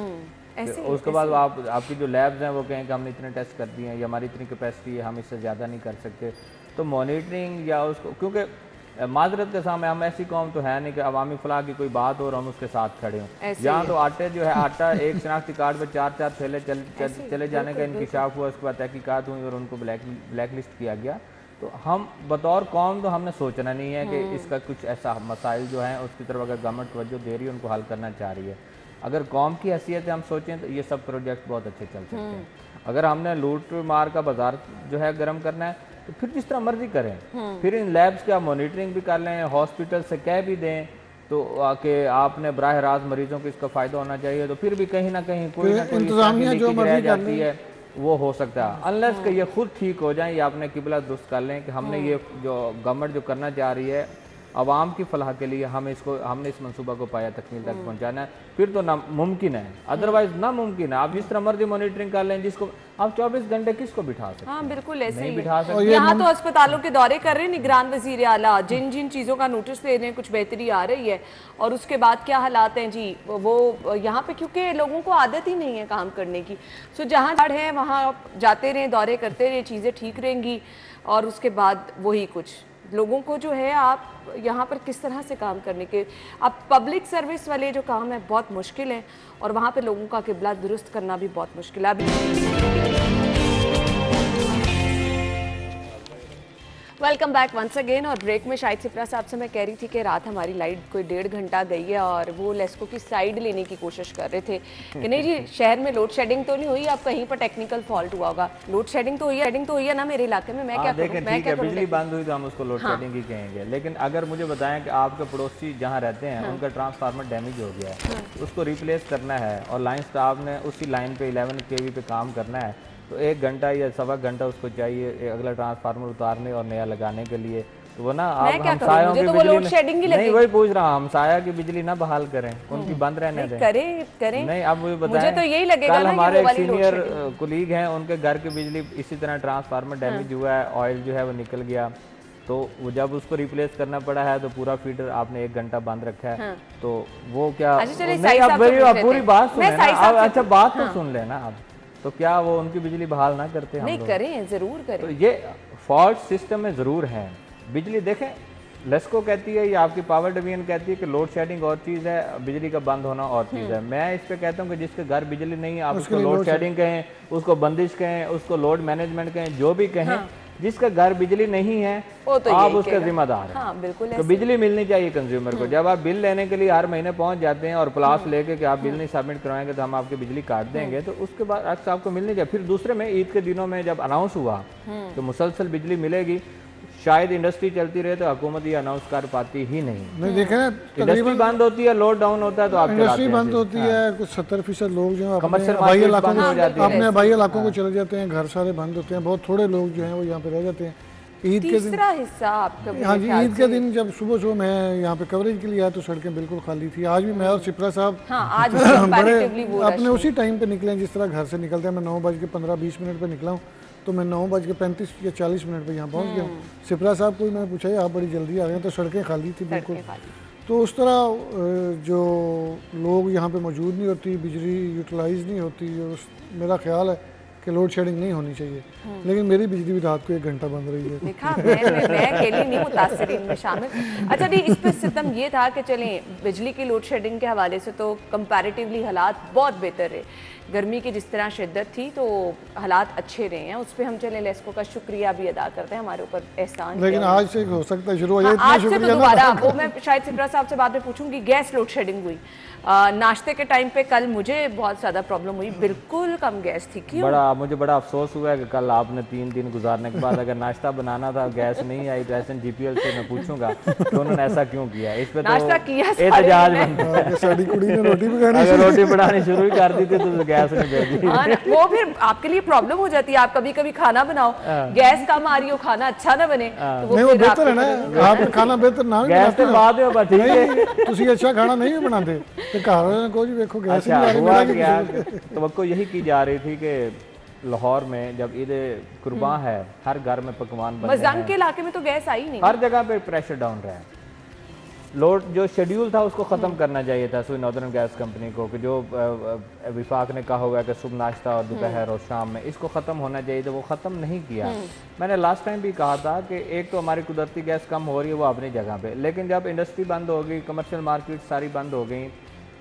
Speaker 2: उसके बाद आपकी जो लैब्स हैं वो कहें कि हमने इतने टेस्ट कर दिए हैं या हमारी इतनी कैपेसिटी है, हम इससे ज़्यादा नहीं कर सकते। तो मॉनिटरिंग या उसको, क्योंकि माजरत के सामने हम ऐसी कौम तो है नहीं कि अवामी फलाह की कोई बात हो और हम उसके साथ खड़े हों। यहाँ तो आटे जो है आटा एक शनाख्ती कार्ड पर 4-4 थैले चले जाने का इंकशाफ हुआ, उसके बाद तहकीकात हुई और उनको ब्लैक लिस्ट किया गया। तो हम बतौर कौम तो हमने सोचना नहीं है कि इसका कुछ ऐसा मसाइल जो हैं उसकी तरफ अगर गवर्नमेंट तवज्जो दे रही है, उनको हल करना चाह रही है। अगर कौम की हैसियत से हम सोचें तो ये सब प्रोजेक्ट बहुत अच्छे चल सकते हैं। अगर हमने लूट मार का बाजार जो है गर्म करना है तो फिर जिस तरह मर्जी करें, फिर इन लैब्स की आप मॉनिटरिंग भी कर लें, हॉस्पिटल से कह भी दें तो आके आपने बराह रास्त मरीजों को इसका फ़ायदा होना चाहिए, तो फिर भी कहीं ना कहीं कोई ना कोई रह जाती है, वो हो सकता है। अनलेस कि ये खुद ठीक हो जाए या आपने किबला दुरुस्त कर लें कि हमने ये जो गवर्नमेंट जो करना चाह रही है आवाम की फलाह के लिए, हमने इस मंसूबा को पाया तकमील तक पहुंचाना है, फिर तो नामुमकिन है। अदरवाइज नामुमकिन है। आप जिस तरह मर्जी मॉनिटरिंग कर लें, जिसको आप 24 घंटे किसको बिठा सकते हैं?
Speaker 1: हाँ बिल्कुल ऐसे
Speaker 2: नहीं
Speaker 1: ही
Speaker 2: बिठा सकते।
Speaker 1: यहाँ तो अस्पतालों के दौरे कर रहे हैं निगरान वजीर आला, जिन जिन चीज़ों का नोटिस ले रहे हैं कुछ बेहतरी आ रही है, और उसके बाद क्या हालात हैं जी वो यहाँ पे, क्योंकि लोगों को आदत ही नहीं है काम करने की। सो जहाँ झाड़ है वहाँ जाते रहें, दौरे करते रहें, चीज़ें ठीक रहेंगी। और उसके बाद वही कुछ लोगों को जो है आप यहाँ पर किस तरह से काम करने के, अब पब्लिक सर्विस वाले जो काम है बहुत मुश्किल है, और वहाँ पे लोगों का किबला दुरुस्त करना भी बहुत मुश्किल है। Welcome back once again. और ब्रेक में शाहिद सिप्रा साहब से मैं कह रही थी कि रात हमारी लाइट कोई 1.5 घंटा गई है और वो लेस्को की साइड लेने की कोशिश कर रहे थे कि नहीं जी शहर में लोड शेडिंग तो नहीं हुई, अब कहीं पर टेक्निकल फॉल्ट हुआ होगा। लोड शेडिंग तो हुई है ना मेरे इलाके में, मैं क्या करूं? मैं क्या करूं?
Speaker 2: बिजली बंद हुई तो हम उसको लोड शेडिंग ही कहेंगे। लेकिन अगर मुझे बताएं कि आपके पड़ोसी जहाँ रहते हैं उनका ट्रांसफार्मर डैमेज हो गया है, उसको रिप्लेस करना है और लाइन स्टाफ ने उसी लाइन पे 11 kV पे काम करना है, तो 1 घंटा या सवा घंटा उसको चाहिए अगला ट्रांसफार्मर उतारने और नया लगाने के लिए। तो वो ना आप हमसायों की बिजली नहीं, वही पूछ रहा हूँ, हमसाया की बिजली ना बहाल करें, उनकी बंद रहने दें।
Speaker 1: करें
Speaker 2: नहीं, अब मुझे बताएं,
Speaker 1: तो यही लगेगा
Speaker 2: कल हमारे एक सीनियर कुलीग हैं, उनके घर की बिजली इसी तरह ट्रांसफार्मर डैमेज हुआ है, ऑयल जो है वो निकल गया, तो वो जब उसको रिप्लेस करना पड़ा है तो पूरा फीडर आपने 1 घंटा बंद रखा है। तो वो क्या नहीं, अब पूरी बात सुन लेना, अच्छा बात तो सुन लेना आप, तो क्या वो उनकी बिजली बहाल ना करते हम?
Speaker 1: नहीं करें, जरूर करें।
Speaker 2: तो ये फॉल्ट सिस्टम में ज़रूर है। बिजली देखें, लेस्को कहती है या आपकी पावर डिवीजन कहती है कि लोड शेडिंग और चीज़ है, बिजली का बंद होना और चीज़ है। मैं इस पे कहता हूँ कि जिसके घर बिजली नहीं है आप उसको लोड शेडिंग कहें, उसको बंदिश कहें, उसको लोड मैनेजमेंट कहें, जो भी कहें, जिसका घर बिजली नहीं है तो आप उसका जिम्मेदार हैं।
Speaker 1: हाँ, बिल्कुल
Speaker 2: तो बिजली मिलनी चाहिए कंज्यूमर को। जब आप बिल लेने के लिए हर महीने पहुंच जाते हैं और प्लास लेके कि आप बिल नहीं सबमिट करवाएंगे तो हम आपकी बिजली काट देंगे, तो उसके बाद अक्सर आपको मिलनी चाहिए। फिर दूसरे में ईद के दिनों में जब अनाउंस हुआ तो मुसलसल बिजली मिलेगी, शायद इंडस्ट्री चलती रहे तो हुकूमत ये अनाउंस कर पाती ही नहीं।
Speaker 3: देखे ना,
Speaker 2: इंडस्ट्री बंद होती है, लॉक डाउन होता है तो आप
Speaker 3: इंडस्ट्री बंद होती है, कुछ 70% लोग जो है अपने आबाई इलाकों को चले जाते हैं, घर सारे बंद होते हैं, बहुत थोड़े लोग जो हैं वो यहाँ पे रह जाते हैं। ईद के दिन
Speaker 1: हिस्सा आपका,
Speaker 3: हाँ जी, ईद के दिन जब सुबह मैं यहाँ पे कवरेज के लिए आया तो सड़कें बिल्कुल खाली थी। आज भी मैं और सिप्रा साहब बड़े अपने उसी टाइम पे निकले जिस तरह घर से निकलते हैं। मैं 9:15-20 पे निकला हूँ, तो मैं 9:35 या 40 मिनट पे यहाँ पहुँच गया हूँ। सिप्रा साहब को मैंने पूछा आप बड़ी जल्दी आ गए, तो सड़कें खाली थी बिल्कुल। तो उस तरह जो लोग यहाँ पे मौजूद नहीं होती, बिजली यूटिलाइज नहीं होती, और मेरा ख्याल है कि लोड शेडिंग नहीं होनी चाहिए। लेकिन मेरी बिजली भी रात को 1 घंटा बंद रही है।
Speaker 1: देखा, मैं अकेली नहीं मुतासिरीन में शामिल। अच्छा नहीं, इस पर सितम ये था कि चलें बिजली की लोड शेडिंग के हवाले से तो कंपैरेटिवली हालात बहुत बेहतर रहे। गर्मी की जिस तरह शिद्दत थी तो हालात अच्छे रहे हैं, उस पर हम चले लेस्को का शुक्रिया भी अदा करते हैं, हमारे ऊपर एहसान।
Speaker 3: लेकिन आज से हो सकता है शुरू हो जाए,
Speaker 1: आज से तो दोबारा वो मैं शायद सिप्रा साहब से बाद में पूछूंगी। गैस लोड शेडिंग हुई नाश्ते के टाइम पे, कल मुझे बहुत ज़्यादा प्रॉब्लम हुई, बिल्कुल कम गैस थी। क्यों?
Speaker 2: बड़ा मुझे बड़ा अफसोस हुआ है कि कल आपने 3 दिन गुजारने के बाद अगर नाश्ता बनाना था, गैस नहीं आई, तो SNGPL से मैं पूछूंगा कि उन्होंने ऐसा क्यों किया। इस पे तो
Speaker 1: नाश्ता किया सारे
Speaker 2: एहतजाज
Speaker 1: दिन
Speaker 2: बनता है।
Speaker 3: साड़ी कुड़ी ने रोटी पकानी
Speaker 2: अगर रोटी बनानी शुरू ही कर दी थी तो गैस नहीं भेजी।
Speaker 1: हाँ ना, वो फिर आपके लिए प्रॉब्लम हो जाती है। आप कभी कभी खाना बनाओ, गैस कम आ रही हो, खाना अच्छा ना बने, तो वो
Speaker 3: नहीं, वो
Speaker 1: फिर
Speaker 3: बेहतर है
Speaker 1: आपको
Speaker 3: ना, आप खाना बेहतर ना भी
Speaker 2: गैस
Speaker 3: बनाते
Speaker 2: तो बाद में ठीक है।
Speaker 3: नहीं, ਤੁਸੀਂ अच्छा खाना नहीं भी बनाते तो घर वाले को जी देखो गैस ही
Speaker 2: अच्छा,
Speaker 3: नहीं आ रही,
Speaker 2: हुआ
Speaker 3: मेरा
Speaker 2: क्या
Speaker 3: क्या
Speaker 2: तो यही की जा रही थी कि लाहौर में जब ईद कुर्बान है, हर घर में पकवान बनते
Speaker 1: मजदंग
Speaker 2: हैं,
Speaker 1: के इलाके में तो गैस आई नहीं।
Speaker 2: हर जगह पे प्रेशर डाउन रहा है। लोड जो शेड्यूल था उसको ख़त्म करना चाहिए था सुई नॉर्दर्न गैस कंपनी को, कि जो विफाक ने कहा होगा कि सुबह नाश्ता और दोपहर और शाम में इसको ख़त्म होना चाहिए, तो वो ख़त्म नहीं किया। मैंने लास्ट टाइम भी कहा था कि एक तो हमारी कुदरती गैस कम हो रही है, वो अपनी जगह पे, लेकिन जब इंडस्ट्री बंद हो गई, कमर्शियल मार्केट सारी बंद हो गई,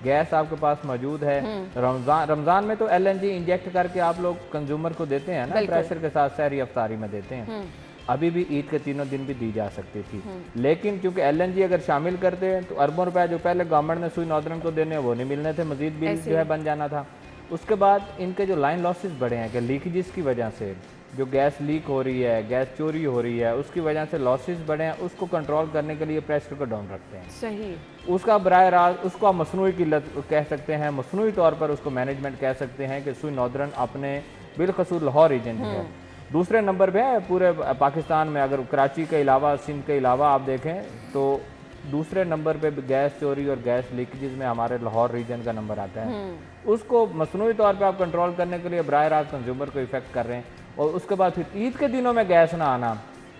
Speaker 2: गैस आपके पास मौजूद है। रमज़ान में तो LNG इंजेक्ट करके आप लोग कंज्यूमर को देते हैं ना, प्रेशर के साथ सहरी अफ्तारी में देते हैं। अभी भी ईद के तीनों दिन भी दी जा सकती थी, लेकिन क्योंकि LNG अगर शामिल करते हैं तो अरबों रुपए जो पहले गवर्नमेंट ने सुई नॉर्दर्न को देने वो नहीं मिलने थे, मजीद बिल जो है बन जाना था। उसके बाद इनके जो लाइन लॉसेस बढ़े हैं कि लीकेजेस की वजह से जो गैस लीक हो रही है, गैस चोरी हो रही है, उसकी वजह से लॉसेस बढ़े हैं, उसको कंट्रोल करने के लिए प्रेशर को डाउन रखते हैं।
Speaker 1: सही,
Speaker 2: उसका बराह रास्त उसको आप मसनूई किल्लत कह सकते हैं, मसनूई तौर पर उसको मैनेजमेंट कह सकते हैं कि सुई नॉर्दर्न अपने बिलखसूस लाहौर रीजन में है। दूसरे नंबर पे है पूरे पाकिस्तान में, अगर कराची के अलावा, सिंध के अलावा आप देखें तो दूसरे नंबर पे गैस चोरी और गैस लीकेजेस में हमारे लाहौर रीजन का नंबर आता है। उसको मसनूई तौर पे आप कंट्रोल करने के लिए बराह रास्त कंज्यूमर को इफेक्ट कर रहे हैं, और उसके बाद फिर ईद के दिनों में गैस ना आना,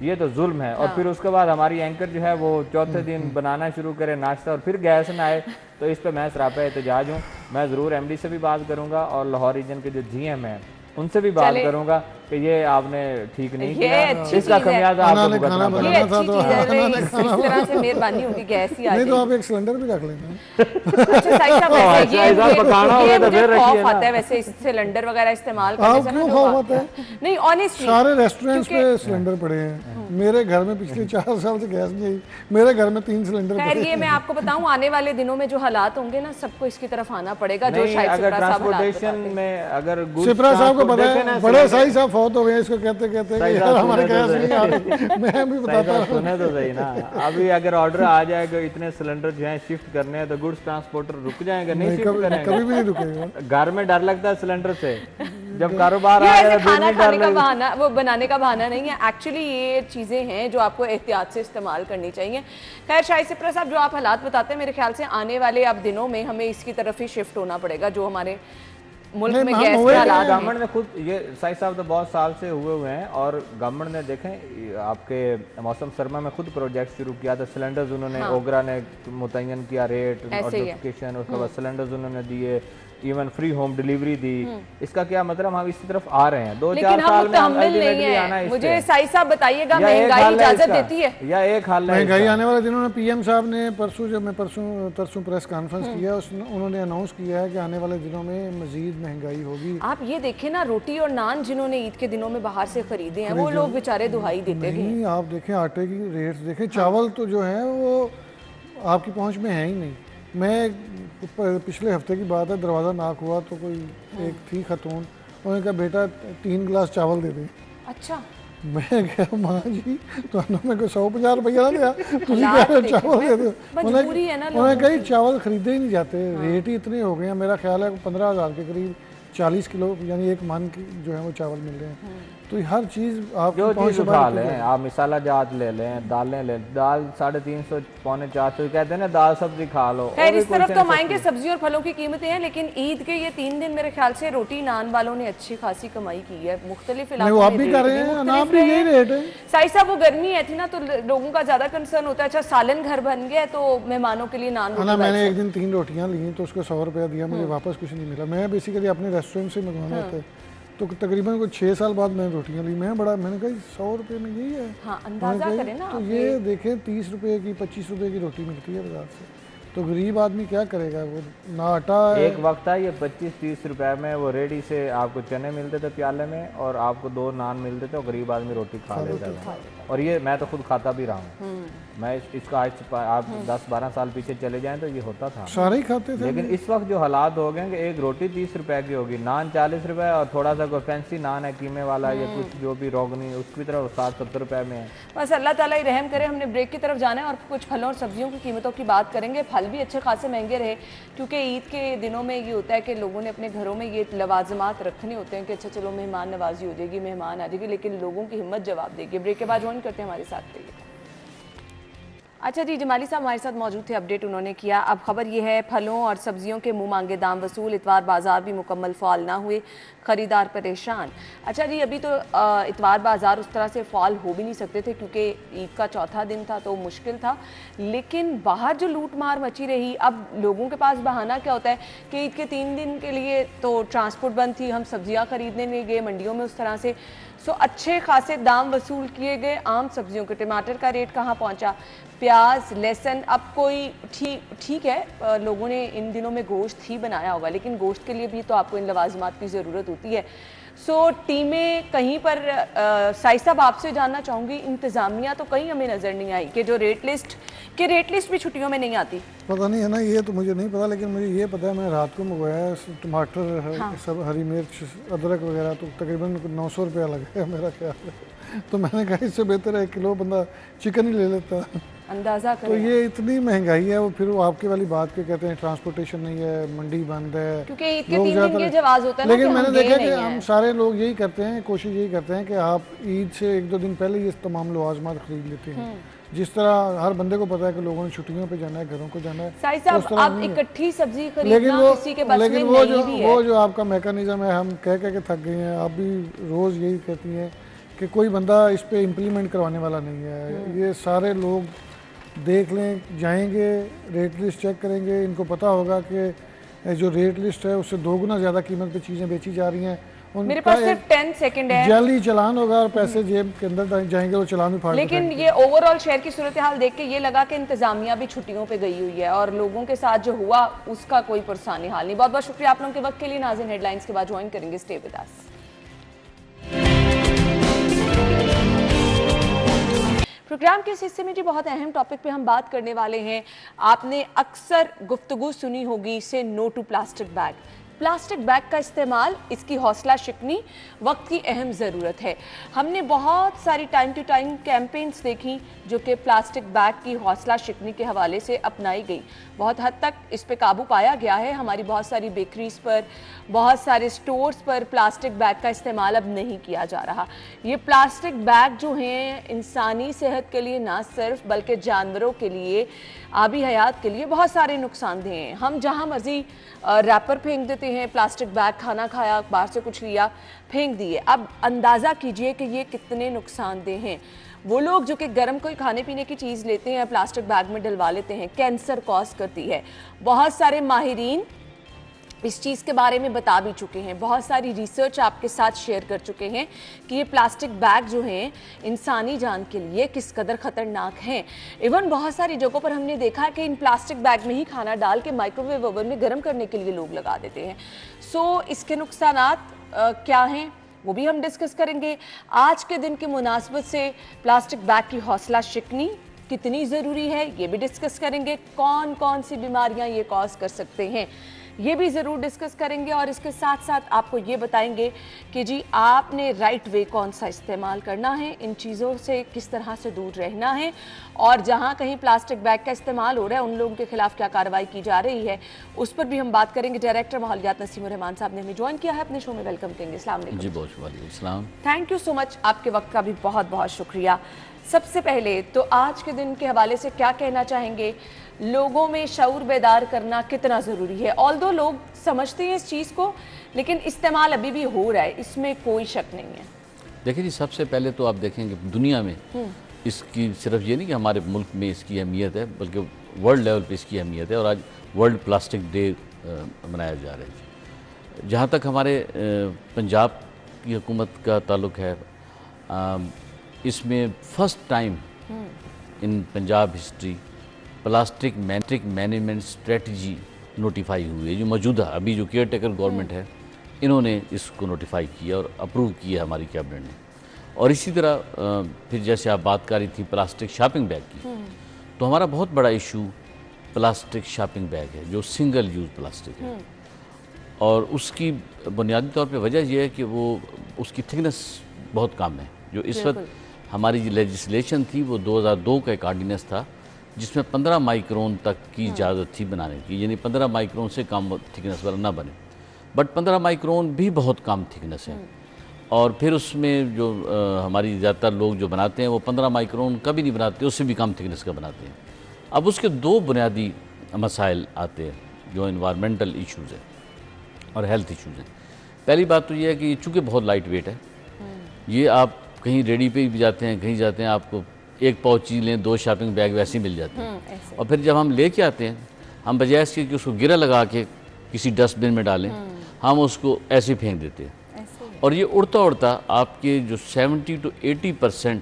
Speaker 2: ये तो जुल्म है। और फिर उसके बाद हमारी एंकर जो है वो चौथे दिन बनाना शुरू करे नाश्ता और फिर गैस ना आए, तो इस पर मैं सरापा एहतजाज हूँ। मैं ज़रूर MD से भी बात करूँगा और लाहौर रीजन के जो GM हैं उनसे भी बात करूंगा कि ये आपने ठीक नहीं किया, इसका खमियाजा आपको भुगतना पड़ेगा।
Speaker 1: ये अच्छी चीज है, इस तरह से मेहरबानी होगी गैस ही आ
Speaker 3: नहीं
Speaker 1: जाए।
Speaker 3: तो आप एक सिलेंडर भी रख लेना।
Speaker 1: अच्छा साहिब साहब, वैसे ये
Speaker 2: पकाना होगा तो फिर
Speaker 1: खौफ
Speaker 2: रखिए
Speaker 1: आता है वैसे इस सिलेंडर वगैरह इस्तेमाल करने से ना।
Speaker 3: क्यों खौफ आता है?
Speaker 1: नहीं ऑनेस्टली
Speaker 3: सारे रेस्टोरेंट्स पे सिलेंडर पड़े हैं, मेरे घर में पिछले 4 साल से गैस नहीं आई, मेरे घर में 3 सिलेंडर
Speaker 1: खैर
Speaker 3: पड़े
Speaker 1: ये मैं आपको बताऊं, आने वाले दिनों में जो हालात होंगे ना, सबको इसकी तरफ आना पड़ेगा। जो
Speaker 2: नहीं,
Speaker 1: शायद
Speaker 2: अगर
Speaker 1: सिप्रा साहब हालात
Speaker 2: ट्रांसपोर्टेशन
Speaker 1: बताते हैं।
Speaker 2: में अगर
Speaker 3: सिप्रा साहब को पता है, बड़े साई साहब फौत हो गए इसको कहते कहते कि यार हमारे गैस नहीं आ रही। मैं भी बताता हूँ,
Speaker 2: सुने तो सही ना, अभी अगर ऑर्डर आ जाएगा इतने सिलेंडर जो है शिफ्ट करने हैं तो गुड्स ट्रांसपोर्टर रुक जाएंगे, नहीं शिफ्ट
Speaker 3: कभी
Speaker 2: करेंगे।
Speaker 3: भी नहीं रुकेगा।
Speaker 2: घर में डर लगता है सिलेंडर से, जब कारोबार
Speaker 1: ये
Speaker 2: आ
Speaker 1: ऐसे
Speaker 2: गया
Speaker 1: खाना खाने का बहाना, वो बनाने का बहाना नहीं है। एक्चुअली ये चीज़ें हैं जो आपको एहतियात से इस्तेमाल करनी चाहिए। खैर शाहिद सिप्रा साहब, जो आप हालात बताते हैं, मेरे ख्याल से आने वाले अब दिनों में हमें इसकी तरफ ही शिफ्ट होना पड़ेगा, जो हमारे मुल्क में गैस के हालात हैं।
Speaker 2: गवर्नमेंट ने खुद ये साइड साहब तो बहुत साल से हुए हैं, और गवर्नमेंट ने देखें आपके मौसम सरमा में खुद प्रोजेक्ट शुरू किया था। सिलेंडर्स उन्होंने ओगरा ने मुतय्यन किया रेट और नोटिफिकेशन, उसके बाद सिलेंडर्स उन्होंने दिए, इवन फ्री होम डिलीवरी दी। इसका क्या मतलब, हम इसी तरफ आ रहे हैं। 2-4 साल में अल्टीमेटली आना है।
Speaker 1: मुझे साई साहब बताइएगा, महंगाई इजाजत देती है
Speaker 2: या एक हाल है
Speaker 3: महंगाई आने वाले दिनों में PM साहब ने परसों, जब मैं परसों प्रेस कॉन्फ्रेंस किया, उन्होंने अनाउंस किया है कि आने वाले दिनों में मजीद महंगाई होगी।
Speaker 1: आप ये देखें ना, रोटी और नान जिन्होंने ईद के दिनों में बाहर से खरीदे हैं, वो लोग बेचारे दुहाई देते गए।
Speaker 3: नहीं, आप देखें आटे की रेट्स देखें, चावल तो जो है वो आपकी पहुंच में है ही नहीं। मैं पिछले हफ्ते की बात है, दरवाज़ा नॉक हुआ तो कोई एक थी खतून, उन्होंने कहा बेटा 3 गिलास चावल दे दें।
Speaker 1: अच्छा,
Speaker 3: मैं कहा माँ जी तो मैं कोई 150 रुपया ना दिया, तुझे कह रहे हो चावल दे दो। उन्होंने कहा चावल खरीदे ही नहीं जाते, रेट ही इतने हो गए हैं। मेरा ख्याल है 15,000 के करीब 40 किलो यानी 1 मन की जो है वो चावल मिल रहे हैं। तो हर चीज़ आप
Speaker 2: जो चीज़ उठा लें, आप मिसाला जात ले लें, दालें ले, दाल 350 पौने 400 कहते हैं ना, दाल सब्जी खा लो।
Speaker 1: खैर इस तरफ तो आएंगे, सब्जी और फलों की कीमतें हैं, लेकिन ईद के ये 3 दिन मेरे ख्याल से रोटी नान वालों ने अच्छी खासी कमाई की है। मुख्तलिफ इलाकों में
Speaker 3: आप भी कर रहे हैं, नाम भी यही रेट है।
Speaker 1: साई साहब, वो गर्मी है थी ना, तो लोगों का ज्यादा कंसर्न होता है। अच्छा सालन घर बन गया तो मेहमानों के लिए नान रोटी।
Speaker 3: मैंने एक दिन 3 रोटियां ली तो उसको 100 रुपया दिया, मुझे वापस कुछ नहीं मिला। मैं बेसिकली अपने रेस्टोरेंट से मंगवाना था, तो तकरीबन कुछ 6 साल बाद मैंने रोटियां ली। मैंने कहा 100 रुपये में यही है।
Speaker 1: हाँ, अंदाजा करें ना।
Speaker 3: तो ये देखें 30 रुपये की 25 रुपये की रोटी मिलती है बाजार से, तो गरीब आदमी क्या करेगा? वो ना आटा है।
Speaker 2: एक वक्त था ये 25-30 रुपए में वो रेडी से आपको चने मिलते थे प्याले में, और आपको 2 नान मिलते थे, और गरीब आदमी रोटी खा लेता था। और ये मैं तो खुद खाता भी रहा हूँ। मैं इसका आज से आप 10-12 साल पीछे चले जाएं तो ये होता था,
Speaker 3: सारे ही खाते थे।
Speaker 2: लेकिन इस वक्त जो हालात हो गए कि एक रोटी 30 रुपए की होगी, नान 40 रुपए, और थोड़ा सा कोई फैंसी नान है कीमे वाला या कुछ जो भी रोगनी, उसकी तरफ 60-70 रुपए में है।
Speaker 1: बस अल्लाह ताला ही रहम करे। हमने ब्रेक की तरफ जाना है और कुछ फलों और सब्जियों की कीमतों की बात करेंगे। फल भी अच्छे खासे महंगे रहे, क्योंकि ईद के दिनों में ये होता है कि लोगों ने अपने घरों में ये लवाजमात रखने होते हैं कि अच्छा चलो मेहमान नवाजी हो जाएगी, मेहमान आ जाएगी, लेकिन लोगों की हिम्मत जवाब देगी। ब्रेक के बाद ज्वाइन करते हैं हमारे साथ। अच्छा जी, जमाली साहब हमारे साथ मौजूद थे, अपडेट उन्होंने किया। अब खबर यह है, फलों और सब्जियों के मुंह मांगे दाम वसूल, इतवार बाजार भी मुकम्मल फॉल ना हुए, ख़रीदार परेशान। अच्छा जी, अभी तो इतवार बाजार उस तरह से फॉल हो भी नहीं सकते थे क्योंकि ईद का चौथा दिन था तो मुश्किल था, लेकिन बाहर जो लूट मार मची रही, अब लोगों के पास बहाना क्या होता है कि ईद के 3 दिन के लिए तो ट्रांसपोर्ट बंद थी, हम सब्जियाँ खरीदने नहीं गए मंडियों में उस तरह से। सो अच्छे खासे दाम वसूल किए गए आम सब्जियों के। टमाटर का रेट कहाँ पहुँचा, प्याज, लहसुन, अब कोई ठीक है, लोगों ने इन दिनों में गोश्त ही बनाया होगा, लेकिन गोश्त के लिए भी तो आपको इन लवाजमात की ज़रूरत होती है। सो टीमें कहीं पर साई साहब आपसे जानना चाहूँगी, इंतज़ामिया तो कहीं हमें नज़र नहीं आई कि जो रेट लिस्ट भी छुट्टियों में नहीं आती।
Speaker 3: पता नहीं है ना, ये तो मुझे नहीं पता, लेकिन मुझे ये पता है मैं रात को मंगवाया टमाटर, सब हरी मिर्च, अदरक वगैरह, तो तकरीबन 900 रुपया लगा मेरा ख्याल है। तो मैंने कहा इससे बेहतर है 1 किलो बंदा चिकन ही ले लेता।
Speaker 1: अंदाजा
Speaker 3: तो ये इतनी महंगाई है, वो फिर वो आपके वाली बात के कहते हैं ट्रांसपोर्टेशन नहीं है, मंडी बंद है,
Speaker 1: क्योंकि ईद के 3 दिन के जवाब होता है ना,
Speaker 3: लेकिन मैंने देखा कि
Speaker 1: नहीं
Speaker 3: हम सारे लोग यही करते हैं, कोशिश यही करते हैं कि आप ईद से 1-2 दिन पहले ये तमाम लवाजमात खरीद लेते हैं। जिस तरह हर बंदे को पता है कि लोगों ने छुट्टियों पे जाना है, घरों को जाना है,
Speaker 1: साई साहब अब इकट्ठी सब्जी खरीदना किसी के बस में
Speaker 3: लेकिन
Speaker 1: नहीं
Speaker 3: वो जो आपका मैकेनिज्म है, हम कह के थक गए हैं। आप भी रोज़ यही कहती हैं कि कोई बंदा इस पे इम्प्लीमेंट करवाने वाला नहीं है। ये सारे लोग देख लें, जाएंगे, रेट लिस्ट चेक करेंगे, इनको पता होगा कि जो रेट लिस्ट है उससे 2 गुना ज़्यादा कीमत पे चीज़ें बेची जा रही हैं।
Speaker 1: मेरे पास सिर्फ 10 सेकंड है,
Speaker 3: जाली चालान होगा और पैसे जेब के अंदर जाएंगे, वो चालान भी फाड़ देंगे।
Speaker 1: लेकिन ये ओवरऑल शहर की सूरत हाल देख के ये लगा कि इंतजामिया भी छुट्टियों पे गई हुई है और लोगों के साथ जो हुआ उसका कोई पुरसानी हाल नहीं। बहुत बहुत शुक्रिया आप लोगों के वक्त के लिए। नाज़रीन, हेडलाइंस के बाद ज्वाइन करेंगे, स्टे विद अस। प्रोग्राम के इस हिस्से में जी बहुत अहम टॉपिक पे हम बात करने वाले हैं। आपने अक्सर गुफ्तगू सुनी होगी say no to plastic bag. Plastic bag का इस्तेमाल, इसकी हौसला शिकनी वक्त की अहम ज़रूरत है। हमने बहुत सारी टाइम टू टाइम कैंपेन्स देखी जो कि प्लास्टिक बैग की हौसला शिकनी के हवाले से अपनाई गई। बहुत हद तक इस पे काबू पाया गया है। हमारी बहुत सारी बेकरीज पर, बहुत सारे स्टोर्स पर प्लास्टिक बैग का इस्तेमाल अब नहीं किया जा रहा। ये प्लास्टिक बैग जो हैं इंसानी सेहत के लिए ना सिर्फ बल्कि जानवरों के लिए, आबी हयात के लिए बहुत सारे नुकसानदेह हैं। हम जहाँ मर्जी रैपर फेंक देते हैं, प्लास्टिक बैग, खाना खाया, अखबार से कुछ लिया, फेंक दिए। अब अंदाज़ा कीजिए कि ये कितने नुकसानदेह हैं। वो लोग जो कि गर्म कोई खाने पीने की चीज़ लेते हैं, प्लास्टिक बैग में डलवा लेते हैं, कैंसर कॉज करती है। बहुत सारे माहिरीन इस चीज़ के बारे में बता भी चुके हैं, बहुत सारी रिसर्च आपके साथ शेयर कर चुके हैं कि ये प्लास्टिक बैग जो हैं इंसानी जान के लिए किस कदर ख़तरनाक हैं। इवन बहुत सारी जगहों पर हमने देखा कि इन प्लास्टिक बैग में ही खाना डाल के माइक्रोवेव ओवन में गर्म करने के लिए लोग लगा देते हैं। सो इसके नुकसानात क्या हैं वो भी हम डिस्कस करेंगे। आज के दिन की मुनासबत से प्लास्टिक बैग की हौसला शिकनी कितनी ज़रूरी है ये भी डिस्कस करेंगे। कौन कौन सी बीमारियां ये कॉज कर सकते हैं ये भी ज़रूर डिस्कस करेंगे। और इसके साथ साथ आपको ये बताएंगे कि जी आपने राइट वे कौन सा इस्तेमाल करना है, इन चीज़ों से किस तरह से दूर रहना है, और जहाँ कहीं प्लास्टिक बैग का इस्तेमाल हो रहा है उन लोगों के खिलाफ क्या कार्रवाई की जा रही है उस पर भी हम बात करेंगे। डायरेक्टर माहौलियात नसीम उर रहमान साहब ने हमें ज्वाइन किया है अपने शो में, वेलकम करेंगे। अस्सलाम वालेकुम।
Speaker 2: जी बहुत वालेकुम।
Speaker 1: थैंक यू सो मच, आपके वक्त का भी बहुत बहुत शुक्रिया। सबसे पहले तो आज के दिन के हवाले से क्या कहना चाहेंगे, लोगों में शऊर बेदार करना कितना ज़रूरी है? ऑल्दो लोग समझते हैं इस चीज़ को, लेकिन इस्तेमाल अभी भी हो रहा है, इसमें कोई शक नहीं है।
Speaker 4: देखिए जी, सबसे पहले तो आप देखेंगे दुनिया में इसकी सिर्फ ये नहीं कि हमारे मुल्क में इसकी अहमियत है, बल्कि वर्ल्ड लेवल पे इसकी अहमियत है। और आज वर्ल्ड प्लास्टिक डे मनाया जा रहा है। जहाँ तक हमारे पंजाब की हुकूमत का ताल्लुक है, इसमें first time in Punjab history plastic management strategy notify हुई है। जो मौजूदा अभी जो केयर टेकर गवर्नमेंट है, इन्होंने इसको नोटिफाई किया और अप्रूव किया हमारी कैबिनेट ने। और इसी तरह फिर जैसे आप बात कर रही थी प्लास्टिक शॉपिंग बैग की, तो हमारा बहुत बड़ा इशू प्लास्टिक शॉपिंग बैग है जो सिंगल यूज़ प्लास्टिक है। और उसकी बुनियादी तौर पे वजह यह है कि वो उसकी थिकनेस बहुत कम है। जो इस वक्त हमारी जो लेजिस्लेशन थी वो 2002 का एक ऑर्डिनेंस था जिसमें 15 माइक्रोन तक की इजाज़त थी बनाने की, यानी 15 माइक्रोन से कम थिकनेस वाला ना बने। बट 15 माइक्रोन भी बहुत कम थिकनेस है। और फिर उसमें जो हमारी ज़्यादातर लोग जो बनाते हैं वो 15 माइक्रोन का भी नहीं बनाते, उससे भी कम थिकनेस का बनाते हैं। अब उसके दो बुनियादी मसाइल आते हैं जो इन्वायरमेंटल इश्यूज़ हैं और हेल्थ इश्यूज़ हैं। पहली बात तो ये है कि चूँकि बहुत लाइट वेट है, ये आप कहीं रेडी पे भी जाते हैं, कहीं जाते हैं, आपको एक पाउच चीज़ लें, 2 शॉपिंग बैग वैसे ही मिल जाते हैं। और फिर जब हम लेके आते हैं, हम बजाय इसके कि उसको गिरा लगा के किसी डस्टबिन में डालें, हम उसको ऐसे ही फेंक देते हैं। और ये उड़ता उड़ता आपके जो 70 to 80%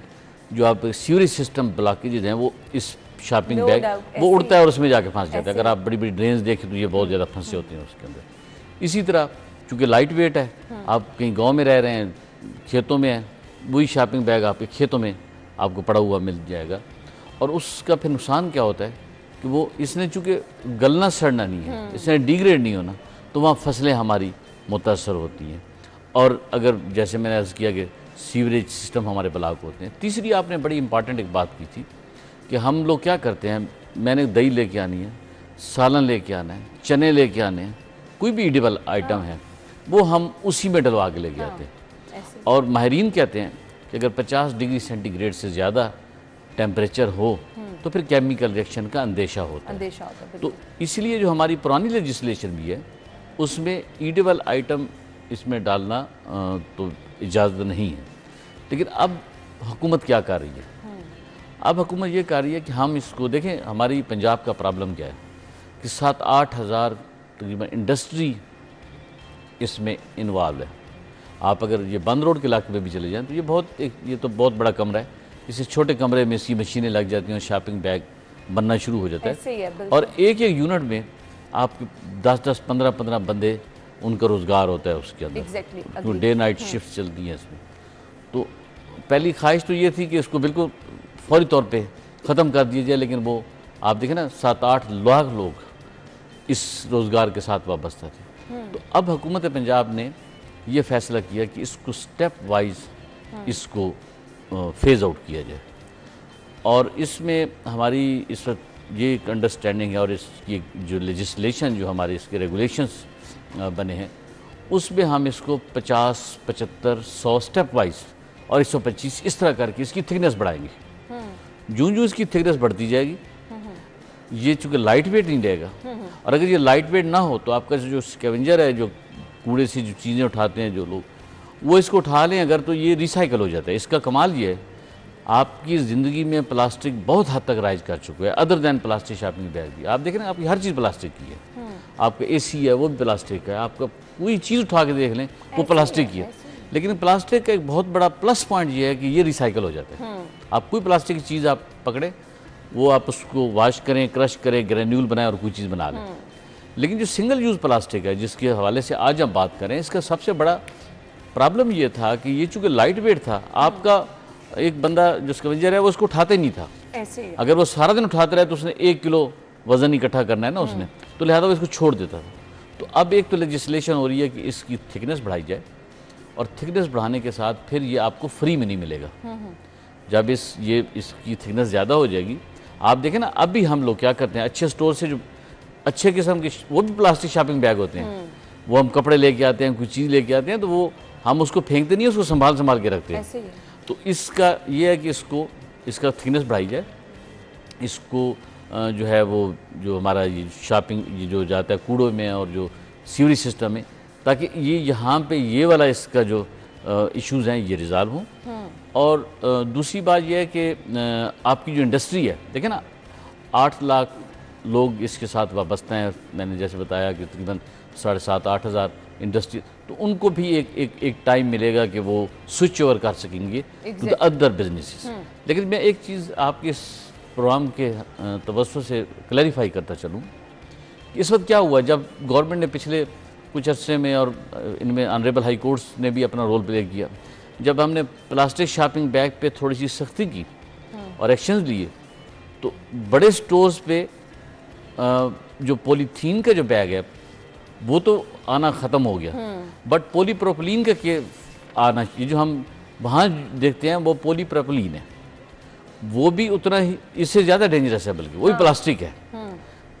Speaker 4: जो आप सीवरेज सिस्टम ब्लॉकेजेज हैं वो इस शॉपिंग बैग वो उड़ता है और उसमें जाके फंस जाता है। अगर आप बड़ी बड़ी ड्रेन्स देखें तो ये बहुत ज़्यादा फंसे होते हैं उसके अंदर। इसी तरह चूँकि लाइट वेट है, आप कहीं गाँव में रह रहे हैं, खेतों में हैं, वही शॉपिंग बैग आपके खेतों में आपको पड़ा हुआ मिल जाएगा। और उसका फिर नुकसान क्या होता है कि वो इसने चूँकि गलना सड़ना नहीं है, इसने डिग्रेड नहीं होना, तो वहाँ फसलें हमारी मुतासर होती हैं। और अगर जैसे मैंने अर्ज़ किया कि सीवरेज सिस्टम हमारे ब्लॉक होते हैं। तीसरी आपने बड़ी इंपॉर्टेंट एक बात की थी कि हम लोग क्या करते हैं, मैंने दही लेके आनी है, सालन लेके आना है, चने लेके आने हैं, कोई भी ईडेबल आइटम है वो हम उसी में डलवा के लेके आते हैं। और माहिरीन कहते हैं कि अगर 50 डिग्री सेंटीग्रेड से ज़्यादा टेम्परेचर हो तो फिर केमिकल रिएक्शन का अंदेशा होता है। तो इसलिए जो हमारी पुरानी लेजिस्लेशन भी है उसमें ईडेबल आइटम इसमें डालना तो इजाज़त नहीं है। लेकिन अब हुकूमत क्या कर रही है? अब हुकूमत ये कर रही है कि हम इसको देखें, हमारी पंजाब का प्रॉब्लम क्या है कि 7-8 हज़ार तकरीबन इंडस्ट्री इसमें इन्वॉल्व है। आप अगर ये बंद रोड के इलाके में भी चले जाएं तो ये तो बहुत बड़ा कमरा है। इसी छोटे कमरे में इसकी मशीनें लग जाती हैं, शॉपिंग बैग बनना शुरू हो जाता है। और एक एक यूनिट में आपके 10-10, 15-15 बंदे उनका रोज़गार होता है उसके अंदर। तो डे नाइट शिफ्ट चलती हैं इसमें। तो पहली ख्वाहिश तो ये थी कि इसको बिल्कुल फौरी तौर पे ख़त्म कर दिया जाए, लेकिन वो आप देखें ना 7-8 लाख लोग इस रोज़गार के साथ वाबस्ता थे। तो अब हुकूमत पंजाब ने ये फैसला किया कि इसको स्टेप वाइज इसको फेज़ आउट किया जाए। और इसमें हमारी इस वक्त ये एक अंडरस्टैंडिंग है और इसकी जो लेजिस्लेशन जो हमारे इसके रेगुलेशंस बने हैं उसमें हम इसको 50, 75, 100 स्टेप वाइज और 125 इस तरह करके इसकी थिकनेस बढ़ाएंगे। जूं इसकी थिकनेस बढ़ती जाएगी, ये चूँकि लाइट वेट नहीं रहेगा, और अगर ये लाइट वेट ना हो तो आपका जो स्कैवेंजर है, जो कूड़े से जो चीज़ें उठाते हैं जो लोग, वो इसको उठा लें अगर तो ये रिसाइकल हो जाता है। इसका कमाल ये है आपकी ज़िंदगी में प्लास्टिक बहुत हद तक राइज कर चुका है, other than plastic shopping bag भी। आप देखें ना, आपकी हर चीज़ प्लास्टिक की है, आपका एसी है वो भी प्लास्टिक है, आपका कोई चीज़ उठा के देख लें वो प्लास्टिक की है। लेकिन प्लास्टिक का एक बहुत बड़ा प्लस पॉइंट ये है कि ये रिसाइकल हो जाता है। आप कोई प्लास्टिक की चीज़ आप पकड़ें, वो आप उसको वॉश करें, क्रश करें, ग्रेन्यूल बनाएं और कोई चीज़ बना लें। लेकिन जो सिंगल यूज़ प्लास्टिक है जिसके हवाले से आज हम बात करें, इसका सबसे बड़ा प्रॉब्लम ये था कि ये चूँकि लाइट वेट था, आपका एक बंदा जो स्कैवेंजर है वो उसको उठाते नहीं था। अगर वो सारा दिन उठाता रहे तो उसने 1 किलो वज़न इकट्ठा करना है ना उसने, तो लिहाजा वो इसको छोड़ देता था। तो अब एक तो लेजिस्लेशन हो रही है कि इसकी थिकनेस बढ़ाई जाए, और थिकनेस बढ़ाने के साथ फिर ये आपको फ्री में नहीं मिलेगा। जब इसकी थिकनेस ज़्यादा हो जाएगी, आप देखें ना, अब भी हम लोग क्या करते हैं, अच्छे स्टोर से जो अच्छे किस्म के वो भी प्लास्टिक शॉपिंग बैग होते हैं, वो हम कपड़े लेके आते हैं, कोई चीज़ लेके आते हैं, तो वो हम उसको फेंकते नहीं, उसको संभाल के रखते हैं। तो इसका ये है कि इसका थिकनेस बढ़ाई जाए, इसको जो है वो जो हमारा ये शॉपिंग ये जो जाता है कूड़ों में और जो सीवरेज सिस्टम में, ताकि ये यहाँ पे ये वाला इसका जो इश्यूज़ हैं ये रिज़ॉल्व हों। और दूसरी बात यह है कि आपकी जो इंडस्ट्री है, देखें ना, 8 लाख लोग इसके साथ वाबस्ता हैं। मैंने जैसे बताया कि तकरीबन 7,500-8 हज़ार इंडस्ट्री, तो उनको भी एक टाइम मिलेगा कि वो स्विच ओवर कर सकेंगे टू द अदर बिजनेसेस। लेकिन मैं एक चीज़ आपके इस प्रोग्राम के तवज्जो से क्लैरिफाई करता चलूँ, इस वक्त क्या हुआ, जब गवर्नमेंट ने पिछले कुछ अर्से में और इनमें ऑनरेबल हाई कोर्ट्स ने भी अपना रोल प्ले किया, जब हमने प्लास्टिक शॉपिंग बैग पे थोड़ी सी सख्ती की और एक्शंस लिए, तो बड़े स्टोर्स पे जो पॉलीथीन का जो बैग है वो तो आना ख़त्म हो गया, बट पॉलीप्रोपिलीन का के आना, ये जो हम वहाँ देखते हैं वो पॉलीप्रोपिलीन है, वो भी उतना ही, इससे ज़्यादा डेंजरस है, बल्कि वही प्लास्टिक है।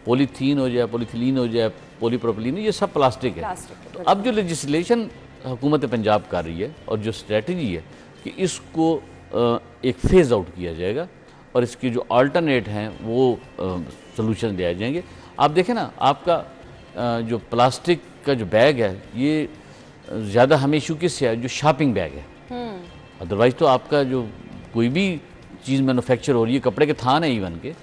Speaker 4: पॉलीथीन हो जाए, पॉलीथिलीन हो जाए, पॉलीप्रोपिलीन, ये सब प्लास्टिक है। तो अब जो लेजिस्लेशन हुकूमत पंजाब कर रही है और जो स्ट्रेटजी है कि इसको एक फेज़ आउट किया जाएगा और इसके जो अल्टरनेट हैं वो सॉल्यूशन दिए जाएंगे। आप देखें ना, आपका जो प्लास्टिक का जो बैग है ये ज़्यादा हमें इशू किससे है, जो शॉपिंग बैग है। अदरवाइज़ तो आपका जो कोई भी चीज़ मैन्युफैक्चर हो रही है, कपड़े के थान है इवन के,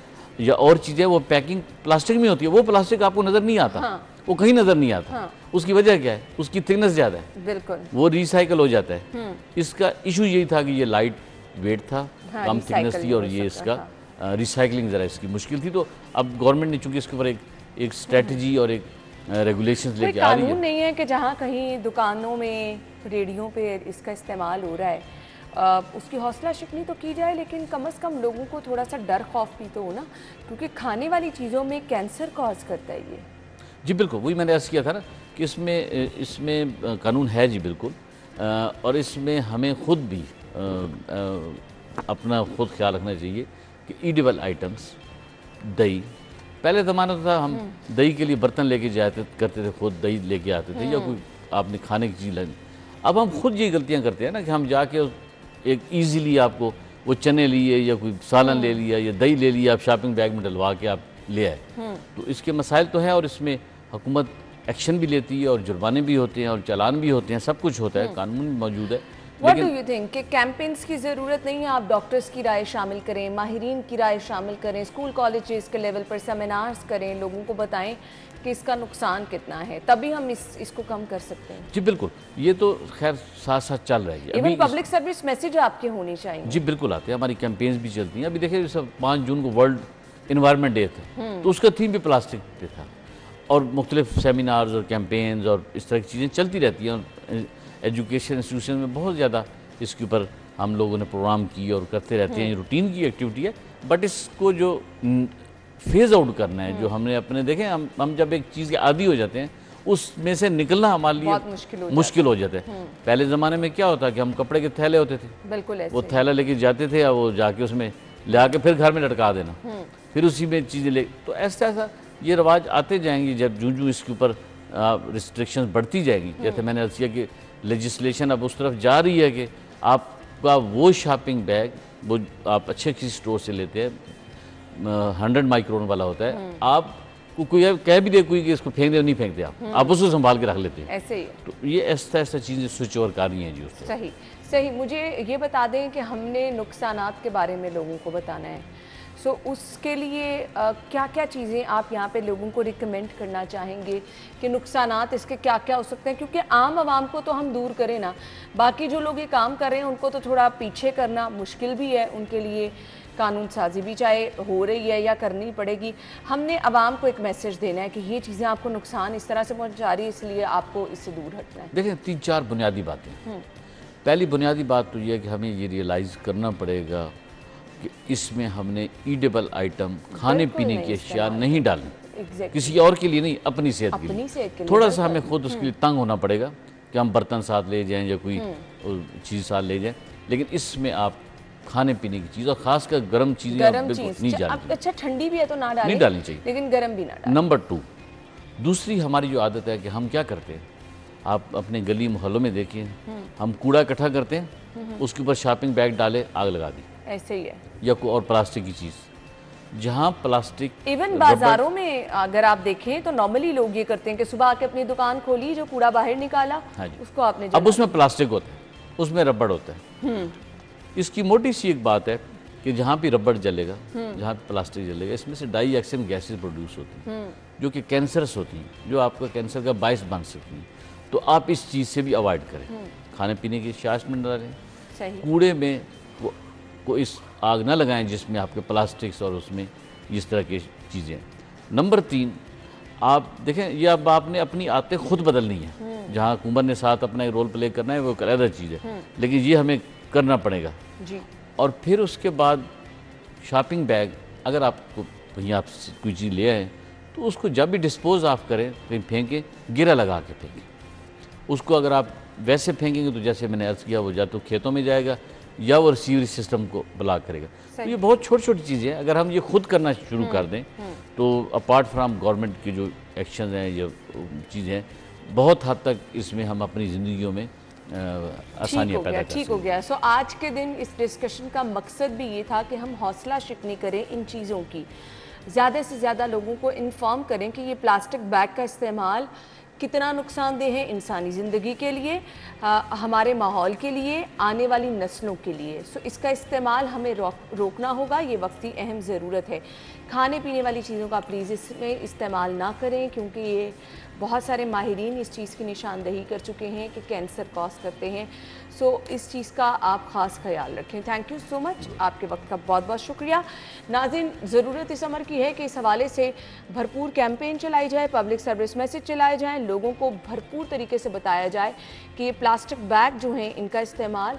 Speaker 4: या और चीज़ें, वो पैकिंग प्लास्टिक में होती है, वो प्लास्टिक आपको नज़र नहीं आता। वो कहीं नज़र नहीं आता। उसकी वजह क्या है, उसकी थिकनेस ज़्यादा है,
Speaker 1: बिल्कुल,
Speaker 4: वो रिसाइकल हो जाता है। इसका इशू यही था कि ये लाइट वेट था, कम थिकनेस थी, और ये इसका रिसाइकलिंग ज़रा इसकी मुश्किल थी। तो अब गवर्नमेंट ने चूँकि इसके ऊपर एक स्ट्रेटजी और एक रेगुलेशंस लेके आ रही है।
Speaker 1: कानून नहीं है कि जहाँ कहीं दुकानों में, रेडियो पे इसका इस्तेमाल हो रहा है, उसकी हौसला शिकनी तो की जाए, लेकिन कम से कम लोगों को थोड़ा सा डर खौफ भी तो हो ना, क्योंकि खाने वाली चीज़ों में कैंसर कॉज करता है ये।
Speaker 4: जी बिल्कुल, वही मैंने अर्ज़ किया था ना कि इसमें कानून है जी बिल्कुल, और इसमें हमें खुद भी अपना खुद ख्याल रखना चाहिए कि ईडेबल आइटम्स, दही, पहले ज़माना तो था हम दही के लिए बर्तन लेके जाते करते थे, खुद दही लेके आते थे, या कोई आपने खाने की चीज़ लानी। अब हम खुद ये गलतियाँ करते हैं ना कि हम जाके एक ईजीली आपको वो चने लिए या कोई सालन ले लिया या दही ले लिया, आप शॉपिंग बैग में डलवा के आप ले आए। तो इसके मसाइल तो हैं, और इसमें हुकूमत एक्शन भी लेती है और जुर्माने भी होते हैं और चालान भी होते हैं, सब कुछ होता है, कानून भी मौजूद है।
Speaker 1: व्हाट डू यू थिंक कि कैंपेन्स की ज़रूरत नहीं है? आप डॉक्टर्स की राय शामिल करें, माहिरीन की राय शामिल करें, स्कूल कॉलेजेस के लेवल पर सेमिनार्स करें, लोगों को बताएं कि इसका नुकसान कितना है, तभी हम इसको कम कर सकते हैं।
Speaker 4: जी बिल्कुल, ये तो खैर साथ साथ चल रहा है।
Speaker 1: इवन पब्लिक सर्विस मैसेज आपके होने चाहिए।
Speaker 4: जी बिल्कुल आते हैं, हमारी कैंपेन्स भी चलती हैं। अभी देखिए, 5 जून को वर्ल्ड इन्वायरमेंट डे था, तो उसका थीम भी प्लास्टिक पे था, और मुख्तलिफ सेमिनार्स और कैंपेन्स और इस तरह की चीज़ें चलती रहती हैं। और एजुकेशन इंस्टीट्यूशन में बहुत ज़्यादा इसके ऊपर हम लोगों ने प्रोग्राम किए और करते रहते हैं, ये रूटीन की एक्टिविटी है। बट इसको जो फेज़ आउट करना है, जो हमने अपने देखें, हम जब एक चीज़ के आदी हो जाते हैं, उसमें से निकलना हमारे लिए मुश्किल हो जाता है। पहले ज़माने में क्या होता कि हम कपड़े के थैले होते थे,
Speaker 1: बिल्कुल ऐसे,
Speaker 4: वो थैला लेके जाते थे, और वो जाके उसमें ले आके फिर घर में लटका देना, फिर उसी में चीज़ें ले, तो ऐसा ऐसा ये रवाज आते जाएंगे। जब जूं इसके ऊपर रिस्ट्रिक्शंस बढ़ती जाएगी, जैसे मैंने अर्ज़ किया कि लेजिस्लेशन अब उस तरफ जा रही है कि आपका वो शॉपिंग बैग, वो आप अच्छे किसी स्टोर से लेते हैं, 100 माइक्रोन वाला होता है, आप कोई कह भी दे कोई कि इसको फेंक दे, नहीं फेंकते आप उसको संभाल के रख लेते हैं।
Speaker 1: ऐसे ही
Speaker 4: तो ये ऐसा ऐसा चीज़ें स्विच ओवर कर रही हैं जी उससे।
Speaker 1: सही सही। मुझे ये बता दें कि हमने नुकसानात के बारे में लोगों को बताना है, सो उसके लिए क्या क्या चीज़ें आप यहाँ पे लोगों को रिकमेंड करना चाहेंगे कि नुकसानात इसके क्या क्या हो सकते हैं? क्योंकि आम आवाम को तो हम दूर करें ना, बाकी जो लोग ये काम कर रहे हैं उनको तो थोड़ा पीछे करना मुश्किल भी है, उनके लिए कानून साजी भी चाहे हो रही है या करनी पड़ेगी। हमने आवाम को एक मैसेज देना है कि ये चीज़ें आपको नुकसान इस तरह से पहुँचा रही है, इसलिए आपको इससे दूर हटना है।
Speaker 4: देखें, 3-4 बुनियादी बातें। पहली बुनियादी बात तो ये है कि हमें ये रियलाइज़ करना पड़ेगा कि इसमें हमने ईडेबल आइटम, खाने पीने की अशिया नहीं डालनी, किसी और के लिए नहीं, अपनी सेहत के लिए। थोड़ा सा हमें खुद उसके लिए तंग होना पड़ेगा कि हम बर्तन साथ ले जाएं या कोई चीज़ साथ ले जाएं, लेकिन इसमें आप खाने पीने की चीज़ और खासकर गर्म चीज़ें बिल्कुल नहीं डालनी।
Speaker 1: अच्छा, ठंडी भी है तो ना डालें,
Speaker 4: नहीं डालनी चाहिए,
Speaker 1: लेकिन गर्म भी ना डालें।
Speaker 4: नंबर 2, दूसरी हमारी जो आदत है कि हम क्या करते हैं, आप अपने गली मोहल्लों में देखिए, हम कूड़ा इकट्ठा करते हैं, उसके ऊपर शॉपिंग बैग डाले, आग लगा दी,
Speaker 1: ऐसे ही है,
Speaker 4: या कोई और प्लास्टिक की चीज़, जहाँ प्लास्टिक
Speaker 1: इवन बाजारों में अगर आप देखें तो नॉर्मली लोग ये करते हैं कि सुबह आके अपनी दुकान खोली, जो कूड़ा बाहर निकाला,
Speaker 4: हाँ जी,
Speaker 1: उसको आपने
Speaker 4: अब उसमें प्लास्टिक होता है, उसमें रबड़ होता है। इसकी मोटी सी एक बात है कि जहाँ भी रबड़ जलेगा, जहाँ भी प्लास्टिक जलेगा, इसमें से डाइऑक्सिन गैसेस प्रोड्यूस होती हैं, जो कि कैंसरस होती हैं, जो आपका कैंसर का बायस बन सकती हैं। तो आप इस चीज़ से भी अवॉइड करें, खाने पीने की शाश में डालें, कूड़े में को इस आग ना लगाएं जिसमें आपके प्लास्टिक्स और उसमें इस तरह की चीज़ें। नंबर 3, आप देखें ये अब आपने अपनी आदतें खुद बदलनी है। जहाँ हुकूमत ने साथ अपना एक रोल प्ले करना है वो एक अलग चीज़ है, लेकिन ये हमें करना पड़ेगा
Speaker 1: जी।
Speaker 4: और फिर उसके बाद शॉपिंग बैग अगर आपको कहीं आप कोई चीज़ ले आए तो उसको जब भी डिस्पोज ऑफ करें कहीं फेंकें, गिरा लगा के फेंकें। उसको अगर आप वैसे फेंकेंगे तो जैसे मैंने अर्ज़ किया वो या तो खेतों में जाएगा या वो रिसीवरी सिस्टम को ब्लॉक करेगा। तो ये बहुत छोटी छोटी चीज़ें हैं, अगर हम ये खुद करना शुरू कर दें तो अपार्ट फ्राम गवर्नमेंट की जो एक्शन हैं या चीज़ें हैं, बहुत हद तक इसमें हम अपनी ज़िंदगियों में आसानियाँ पैदा कर सकते हैं।
Speaker 1: ठीक हो गया। सो आज के दिन इस डिस्कशन का मकसद भी ये था कि हम हौसला शिकनी करें इन चीज़ों की, ज़्यादा से ज़्यादा लोगों को इन्फॉर्म करें कि ये प्लास्टिक बैग का इस्तेमाल कितना नुकसानदेह है इंसानी ज़िंदगी के लिए, हमारे माहौल के लिए, आने वाली नस्लों के लिए। सो इसका इस्तेमाल हमें रोकना होगा, ये वक्ती अहम ज़रूरत है। खाने पीने वाली चीज़ों का प्लीज़ इसमें इस्तेमाल ना करें, क्योंकि ये बहुत सारे माहिरीन इस चीज़ की निशानदही कर चुके हैं कि कैंसर कॉज करते हैं। सो इस चीज़ का आप ख़ास ख्याल रखें। थैंक यू सो मच, आपके वक्त का बहुत बहुत शुक्रिया। नाज़रीन, ज़रूरत इस अमर की है कि इस हवाले से भरपूर कैंपेन चलाई जाए, पब्लिक सर्विस मैसेज चलाए जाएँ, लोगों को भरपूर तरीके से बताया जाए कि ये प्लास्टिक बैग जो हैं इनका इस्तेमाल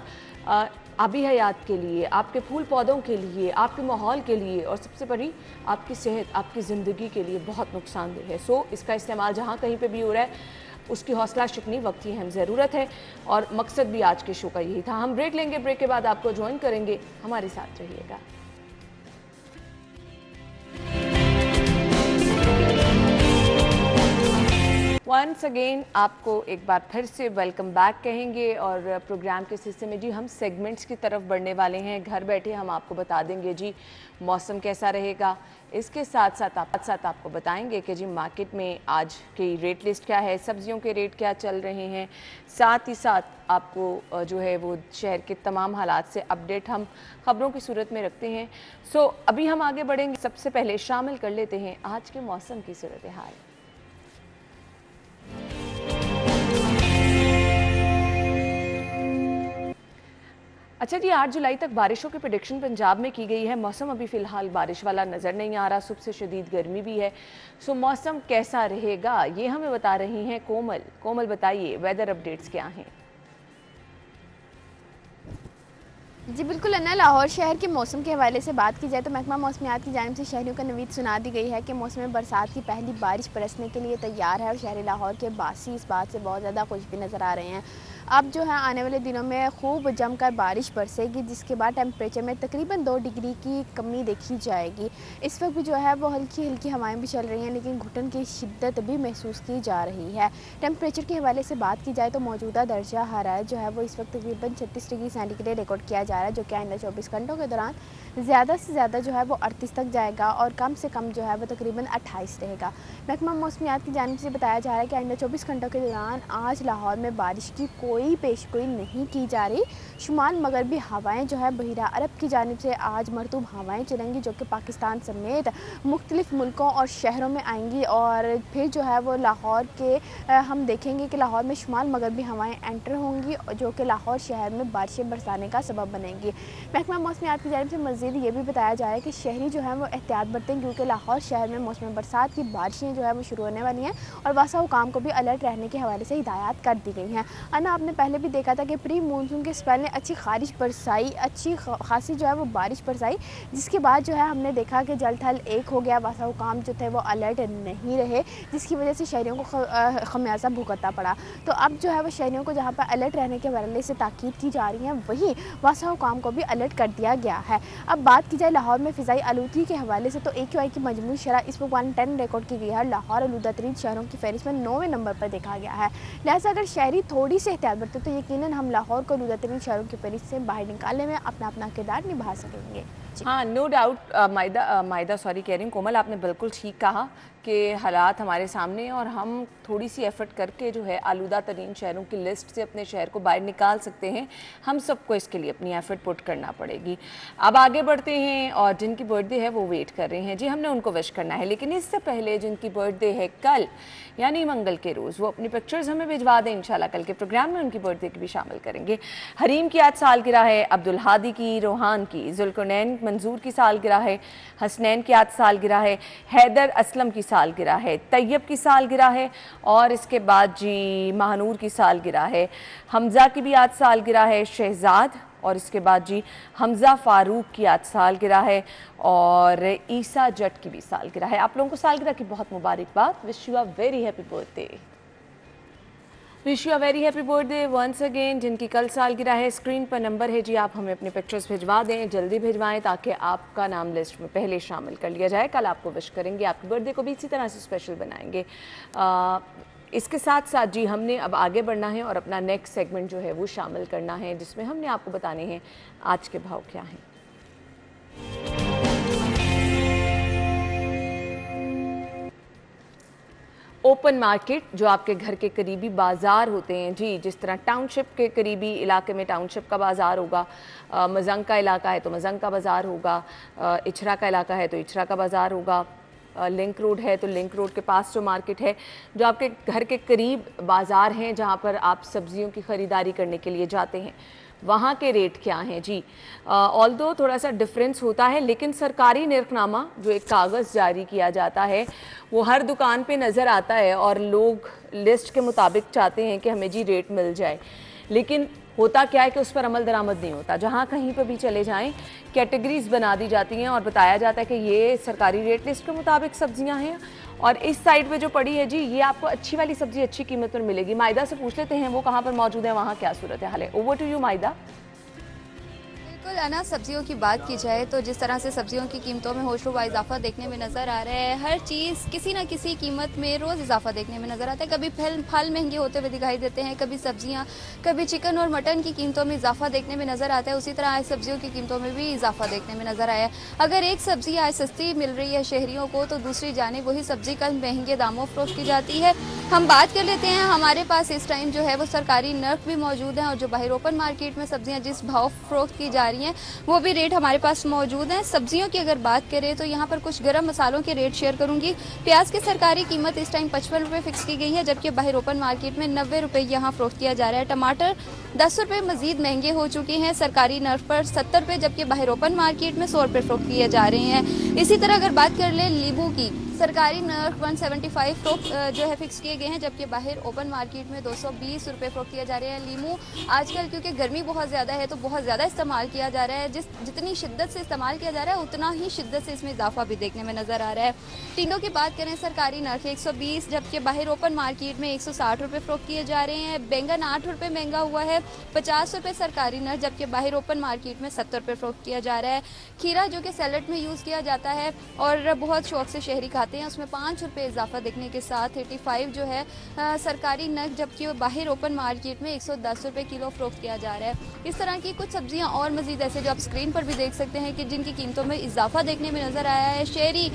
Speaker 1: आबी हयात के लिए, आपके फूल पौधों के लिए, आपके माहौल के लिए और सबसे बड़ी आपकी सेहत, आपकी ज़िंदगी के लिए बहुत नुकसानदेह है। सो इसका इस्तेमाल जहाँ कहीं पे भी हो रहा है उसकी हौसला शिकनी वक्त की अहम ज़रूरत है और मकसद भी आज के शो का यही था। हम ब्रेक लेंगे, ब्रेक के बाद आपको ज्वाइन करेंगे, हमारे साथ रहिएगा। वंस अगेन आपको एक बार फिर से वेलकम बैक कहेंगे और प्रोग्राम के हिस्से में जी हम सेगमेंट्स की तरफ बढ़ने वाले हैं। घर बैठे हम आपको बता देंगे जी मौसम कैसा रहेगा, इसके साथ साथ आपको बताएंगे कि जी मार्केट में आज की रेट लिस्ट क्या है, सब्जियों के रेट क्या चल रहे हैं, साथ ही साथ आपको जो है वो शहर के तमाम हालात से अपडेट हम खबरों की सूरत में रखते हैं। सो अभी हम आगे बढ़ेंगे, सबसे पहले शामिल कर लेते हैं आज के मौसम की सूरत हाल। अच्छा जी, 8 जुलाई तक बारिशों की प्रेडिक्शन पंजाब में की गई है। मौसम अभी फ़िलहाल बारिश वाला नज़र नहीं आ रहा, सुबह से शदीद गर्मी भी है। सो मौसम कैसा रहेगा ये हमें बता रही हैं कोमल। कोमल बताइए वेदर अपडेट्स क्या हैं?
Speaker 5: जी बिल्कुल अन्ना, लाहौर शहर के मौसम के हवाले से बात की जाए तो महकमा मौसमियात की जानिब से शहरियों को नवीद सुना दी गई है कि मौसम में बरसात की पहली बारिश बरसने के लिए तैयार है और शहरी लाहौर के बासी इस बात से बहुत ज़्यादा खुश भी नज़र आ रहे हैं। अब जो है आने वाले दिनों में खूब जमकर बारिश बरसेगी, जिसके बाद टेम्परेचर में तकरीबन 2 डिग्री की कमी देखी जाएगी। इस वक्त भी जो है वो हल्की हल्की हवाएं भी चल रही हैं, लेकिन घुटन की शिद्दत भी महसूस की जा रही है। टेम्परेचर के हवाले से बात की जाए तो मौजूदा दर्जा हरारत जो है वो इस वक्त तकरीबन 36 डिग्री सेंटीग्रेड रिकॉर्ड किया जा रहा है, जो कि आइंदा 24 घंटों के दौरान ज़्यादा से ज़्यादा जो है वो 38 तक जाएगा और कम से कम जो है वो तकरीबन 28 रहेगा। महकमा मौसमियात की जानिब से बताया जा रहा है कि आइंदा 24 घंटों के दौरान आज लाहौर में बारिश की कोई पेशगोई नहीं की जा रही। शुमाल मगरबी हवाएं जो है बहिरा अरब की जानिब से आज मरतूब हवाएं चलेंगी, जो कि पाकिस्तान समेत मुख्तलिफ मुल्कों और शहरों में आएंगी और फिर जो है वो लाहौर के हम देखेंगे कि लाहौर में शुमाल मगरबी हवाएं एंटर होंगी, जो कि लाहौर शहर में बारिशें बरसाने का सबब बनेंगी। महकमा मौसमियात की जानिब से मज़ीद ये भी बताया जा रहा है कि शहरी जो है वो एहतियात बरतें, क्योंकि लाहौर शहर में मौसम बरसात की बारिशें जो है वो शुरू होने वाली हैं और वासा हुकाम को भी अलर्ट रहने के हवाले से हिदायत कर दी गई हैं। अन्ना, आपने पहले भी देखा था कि प्री मानसून के स्पेल ने अच्छी बारिश बरसाई, अच्छी खासी जो है वो बारिश बरसाई, जिसके बाद जो है हमने देखा कि जल थल एक हो गया, वासा हुकाम जो थे वो अलर्ट नहीं रहे, जिसकी वजह से शहरियों को खमियाजा भुगतना पड़ा। तो अब जो है वो शहरियों को जहाँ पर अलर्ट रहने के हवाले से ताकीद की जा रही है, वहीं वासा हुकाम को भी अलर्ट कर दिया गया है। अब बात की जाए लाहौर में फ़िज़ाई आलूदगी के हवाले से तो AQI की मजमूई शरह इस वक्त 110 रिकॉर्ड की गई है। लाहौर आलूदा तरीन शहरों की फहरिस्त में 9वें नंबर पर देखा गया है। लिहाजा अगर शहरी थोड़ी सी एहतियात बरते तो यकीनन हम लाहौर को आलूदा तरीन शहरों की फहरिस्त से बाहर निकालने में अपना अपना किरदार निभा सकेंगे।
Speaker 1: हाँ, नो डाउट। मायदा सॉरी कह रही हूँ कोमल, आपने बिल्कुल ठीक कहा कि हालात हमारे सामने हैं और हम थोड़ी सी एफर्ट करके जो है आलूदा तरीन शहरों की लिस्ट से अपने शहर को बाहर निकाल सकते हैं। हम सबको इसके लिए अपनी एफर्ट पुट करना पड़ेगी। अब आगे बढ़ते हैं और जिनकी बर्थडे है वो वेट कर रहे हैं जी, हमने उनको विश करना है, लेकिन इससे पहले जिनकी बर्थडे है कल यानी मंगल के रोज़, वो अपनी पिक्चर्स हमें भिजवा दें। इंशाल्लाह कल के प्रोग्राम में उनकी बर्थडे की भी शामिल करेंगे। हरीम की आज सालगिरह है, अब्दुल हादी की, रोहान की, जुल्कुरनैन मंजूर की सालगिरह है, हसनैन की आज सालगिरह है, हैदर असलम की सालगिरह है, तैयब की सालगिरह है और इसके बाद जी महानूर की सालगिरह है, हमज़ा की भी आज सालगिरह है, शहजाद और इसके बाद जी हमज़ा फ़ारूक की आज सालगिरह है और ईसा जट की भी सालगिरह है। आप लोगों को सालगिरह की बहुत मुबारकबाद। Wish you a very happy birthday. Wish you a very happy birthday once again. जिनकी कल सालगिरह है, स्क्रीन पर नंबर है जी, आप हमें अपने पिक्चर्स भिजवा दें, जल्दी भिजवाएं ताकि आपका नाम लिस्ट में पहले शामिल कर लिया जाए। कल आपको विश करेंगे, आपके बर्थडे को भी इसी तरह से स्पेशल बनाएंगे। इसके साथ साथ जी हमने अब आगे बढ़ना है और अपना नेक्स्ट सेगमेंट जो है वो शामिल करना है, जिसमें हमने आपको बताने हैं आज के भाव क्या हैं। ओपन मार्केट जो आपके घर के करीबी बाज़ार होते हैं जी, जिस तरह टाउनशिप के करीबी इलाके में टाउनशिप का बाज़ार होगा, मजंग का इलाका है तो मजंग का बाज़ार होगा, इचरा का इलाका है तो इचरा का बाज़ार होगा, लिंक रोड है तो लिंक रोड के पास जो मार्केट है, जो आपके घर के करीब बाज़ार हैं जहाँ पर आप सब्ज़ियों की ख़रीदारी करने के लिए जाते हैं, वहाँ के रेट क्या हैं जी। ऑल्दो थोड़ा सा डिफरेंस होता है, लेकिन सरकारी निर्खनामा जो एक कागज़ जारी किया जाता है वो हर दुकान पे नज़र आता है और लोग लिस्ट के मुताबिक चाहते हैं कि हमें जी रेट मिल जाए, लेकिन होता क्या है कि उस पर अमल दरामद नहीं होता। जहाँ कहीं पर भी चले जाएं कैटेगरीज बना दी जाती हैं और बताया जाता है कि ये सरकारी रेट लिस्ट के मुताबिक सब्जियां हैं और इस साइड पे जो पड़ी है जी ये आपको अच्छी वाली सब्जी अच्छी कीमत पर मिलेगी। मायदा से पूछ लेते हैं वो कहाँ पर मौजूद है, वहाँ क्या सूरत हाल है। ओवर टू यू मायदा।
Speaker 6: बिल्कुल है ना, सब्जियों की बात की जाए तो जिस तरह से सब्जियों की कीमतों में होशरुबा इजाफा देखने में नज़र आ रहा है, हर चीज़ किसी न किसी कीमत में रोज़ इजाफा देखने में नज़र आता है। कभी फल महंगे होते हुए दिखाई देते हैं, कभी सब्जियां, कभी चिकन और मटन की कीमतों में इजाफा देखने में नज़र आता है। उसी तरह आज सब्जियों की कीमतों में भी इजाफा देखने में नज़र आया है। अगर एक सब्जी आज सस्ती मिल रही है शहरियों को तो दूसरी जानिब वही सब्जी कल महंगे दामों फरोख्त की जाती है। हम बात कर लेते हैं, हमारे पास इस टाइम जो है वो सरकारी नर्क भी मौजूद हैं और जो बाहर ओपन मार्केट में सब्जियां जिस भाव फरोख्त की जा रही हैं वो भी रेट हमारे पास मौजूद हैं। सब्जियों की अगर बात करें तो यहाँ पर कुछ गर्म मसालों के रेट शेयर करूंगी। प्याज की सरकारी कीमत इस टाइम 55 रुपये फिक्स की गई है, जबकि बाहर ओपन मार्केट में 90 रुपये यहाँ फरोख्त किया जा रहा है। टमाटर 10 रुपये मजीद महंगे हो चुके हैं, सरकारी नर्क पर 70 रुपये, जबकि बाहर ओपन मार्केट में 100 रुपये फरोख्त किए जा रहे हैं। इसी तरह अगर बात कर ले नींबू की, सरकारी नर्क 175 फरोख्त जो है फिक्स किए गए हैं, जबकि बाहर ओपन मार्केट में 220 रुपये फरोख्त किया जा रहे हैं। लीमू आजकल क्योंकि गर्मी बहुत ज़्यादा है तो बहुत ज़्यादा इस्तेमाल किया जा रहा है, जितनी शिद्दत से इस्तेमाल किया जा रहा है उतना ही शिद्दत से इसमें इजाफा भी देखने में नज़र आ रहा है। टिंडों की बात करें, सरकारी नर्क 120, जबकि बाहर ओपन मार्केट में 160 रुपये फरोख्त किए जा रहे हैं। बैंगन 8 रुपये महंगा हुआ है, 50 रुपये सरकारी नर्क, जबकि बाहर ओपन मार्केट में 70 रुपये फरोख्त किया जा रहा है। खीरा जो कि सैलड में यूज़ किया जाता है और बहुत शौक से शहरी खाते हैं, उसमें 5 रुपये इजाफा देखने के साथ 85 जो है सरकारी नग, जबकि बाहर ओपन मार्केट में 110 रुपये किलो फरोख्त किया जा रहा है। इस तरह की कुछ सब्जियां और मजीद ऐसे जो आप स्क्रीन पर भी देख सकते हैं कि जिनकी कीमतों में इजाफा देखने में नजर आया है। शहरी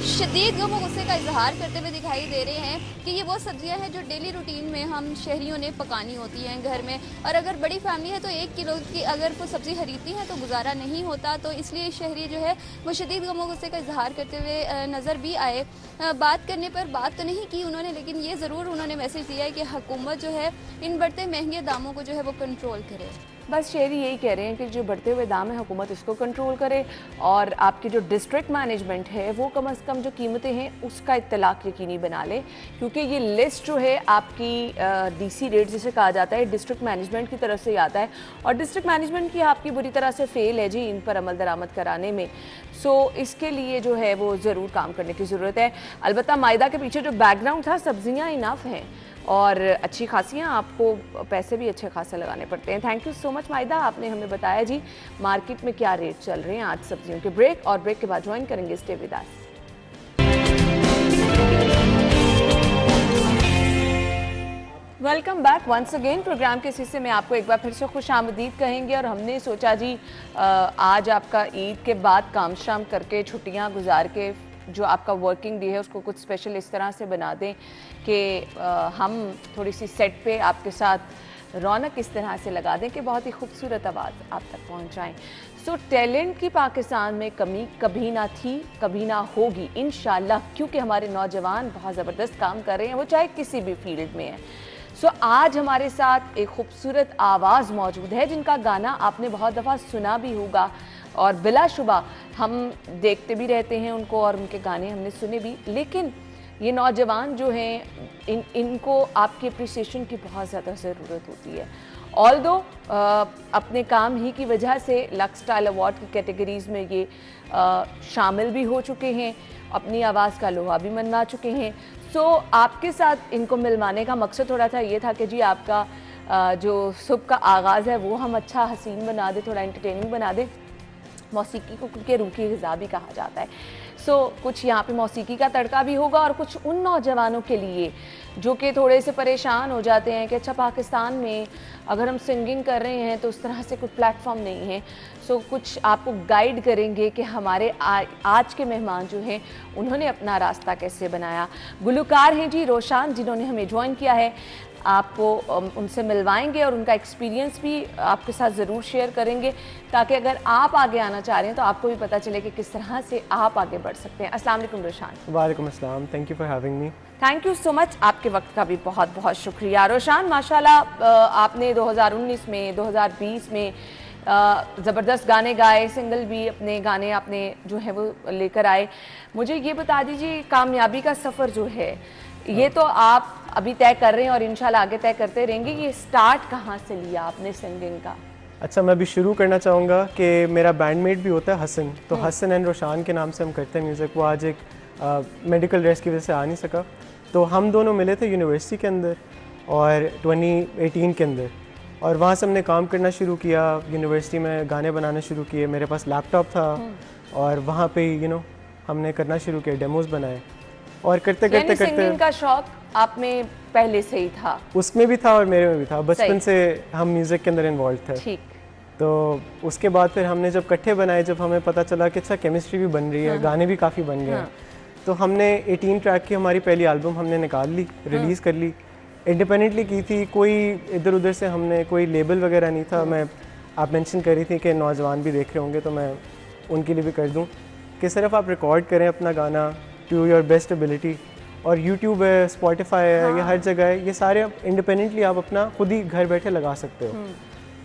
Speaker 6: शदीद गम और गुस्से का इजहार करते हुए दिखाई दे रहे हैं कि ये वो सब्जियां हैं जो डेली रूटीन में हम शहरियों ने पकानी होती हैं घर में, और अगर बड़ी फैमिली है तो 1 किलो की अगर कोई सब्जी खरीदती है तो गुजारा नहीं होता। तो इसलिए शहरी जो है वो शदीद गम और गुस्से का इजहार करते हुए नज़र भी आए। बात करने पर बात तो नहीं की उन्होंने, लेकिन ये ज़रूर उन्होंने मैसेज दिया है कि हुकूमत जो है इन बढ़ते महंगे दामों को जो है वो कंट्रोल करे।
Speaker 1: बस शहरी यही कह रहे हैं कि जो बढ़ते हुए दाम है हुकूमत इसको कंट्रोल करे और आपकी जो डिस्ट्रिक्ट मैनेजमेंट है वो कम अज़ कम जो कीमतें हैं उसका इत्तलाक यकीनी बना ले, क्योंकि ये लिस्ट जो है आपकी डीसी रेट जिसे कहा जाता है डिस्ट्रिक्ट मैनेजमेंट की तरफ से आता है और डिस्ट्रिक्ट मैनेजमेंट की आपकी बुरी तरह से फेल है जी इन पर अमल दरामद कराने में। सो इसके लिए जो है वो ज़रूर काम करने की ज़रूरत है। अलबत्ता मायदा के पीछे जो बैकग्राउंड था, सब्जियाँ इनफ हैं और अच्छी खासियाँ, आपको पैसे भी अच्छे खासे लगाने पड़ते हैं। थैंक यू सो मच मायदा, आपने हमें बताया जी मार्केट में क्या रेट चल रहे हैं आज सब्जियों के। ब्रेक, और ब्रेक के बाद ज्वाइन करेंगे stay with us. Welcome back once again. Programme के इस हिस्से में आपको एक बार फिर से खुश आमदीद कहेंगे और हमने सोचा जी आज आपका ईद के बाद काम शाम करके छुट्टियां गुजार के जो आपका वर्किंग डे है उसको कुछ स्पेशल इस तरह से बना दें कि हम थोड़ी सी सेट पे आपके साथ रौनक इस तरह से लगा दें कि बहुत ही खूबसूरत आवाज़ आप तक पहुंचाएं। सो टैलेंट की पाकिस्तान में कमी कभी ना थी, कभी ना होगी इंशाल्लाह, क्योंकि हमारे नौजवान बहुत ज़बरदस्त काम कर रहे हैं, वो चाहे किसी भी फील्ड में है। सो आज हमारे साथ एक खूबसूरत आवाज़ मौजूद है जिनका गाना आपने बहुत दफ़ा सुना भी होगा और बिलाशुबा हम देखते भी रहते हैं उनको और उनके गाने हमने सुने भी, लेकिन ये नौजवान जो हैं इनको आपकी अप्रिसिएशन की बहुत ज़्यादा ज़रूरत होती है। ऑल्दो अपने काम ही की वजह से लक्स स्टाइल अवार्ड की कैटेगरीज़ में ये शामिल भी हो चुके हैं, अपनी आवाज़ का लोहा भी मनवा चुके हैं। सो आपके साथ इनको मिलवाने का मकसद थोड़ा सा ये था कि जी आपका जो सुबह का आगाज़ है वो हम अच्छा हसीन बना दें, थोड़ा एंटरटेनिंग बना दें। मौसीकी को क्योंकि रूह की ग़िज़ा भी कहा जाता है। सो कुछ यहाँ पे मौसीकी का तड़का भी होगा और कुछ उन नौजवानों के लिए जो कि थोड़े से परेशान हो जाते हैं कि अच्छा पाकिस्तान में अगर हम सिंगिंग कर रहे हैं तो उस तरह से कुछ प्लेटफॉर्म नहीं है। सो कुछ आपको गाइड करेंगे कि हमारे आज के मेहमान जो हैं उन्होंने अपना रास्ता कैसे बनाया। गुलकार हैं जी रोशान, जिन्होंने हमें ज्वाइन किया है। आपको उनसे मिलवाएंगे और उनका एक्सपीरियंस भी आपके साथ ज़रूर शेयर करेंगे, ताकि अगर आप आगे आना चाह रहे हैं तो आपको भी पता चले कि किस तरह से आप आगे बढ़ सकते हैं। अस्सलाम वालेकुम रोशान।
Speaker 7: वालेकुम अस्सलाम, thank you for having me.
Speaker 1: Thank you so much, आपके वक्त का भी बहुत बहुत शुक्रिया। रोशान माशाल्लाह आपने 2019 में 2020 में ज़बरदस्त गाने गाए, सिंगल भी अपने गाने आपने जो है वो लेकर आए। मुझे ये बता दीजिए कामयाबी का सफ़र जो है ये तो आप अभी तय कर रहे हैं और इंशाल्लाह आगे तय करते रहेंगे, ये स्टार्ट कहाँ से लिया आपने सिंगिंग का?
Speaker 7: अच्छा, मैं अभी शुरू करना चाहूँगा कि मेरा बैंडमेट भी होता है हसन, तो हसन एंड रोशान के नाम से हम करते हैं म्यूज़िक। वो आज एक मेडिकल रेस्ट की वजह से आ नहीं सका, तो हम दोनों मिले थे यूनिवर्सिटी के अंदर और 2018 के अंदर, और वहाँ से हमने काम करना शुरू किया। यूनिवर्सिटी में गाने बनाना शुरू किए, मेरे पास लैपटॉप था और वहाँ पे हमने करना शुरू किया, डेमोज बनाए और करते करते करते
Speaker 1: सिंगिंग का शौक आप में पहले से ही था?
Speaker 7: उसमें भी था और मेरे में भी था, बचपन से हम म्यूज़िक के अंदर इन्वॉल्व थे।
Speaker 1: ठीक।
Speaker 7: तो उसके बाद फिर हमने जब इकट्ठे बनाए, जब हमें पता चला कि अच्छा केमिस्ट्री भी बन रही है, गाने भी काफ़ी बन गए हैं, तो हमने 18 ट्रैक की हमारी पहली एल्बम हमने निकाल ली, रिलीज़ कर ली, इंडिपेंडेंटली की थी। कोई इधर उधर से हमने कोई लेबल वगैरह नहीं था। मैं आप मेंशन कर रही थी कि नौजवान भी देख रहे होंगे, तो मैं उनके लिए भी कर दूं कि सिर्फ आप रिकॉर्ड करें अपना गाना टू योर बेस्ट एबिलिटी, और यूट्यूब है, स्पॉटिफाई है, ये हर जगह है, ये सारे आप इंडिपेंडेंटली आप अपना खुद ही घर बैठे लगा सकते हो।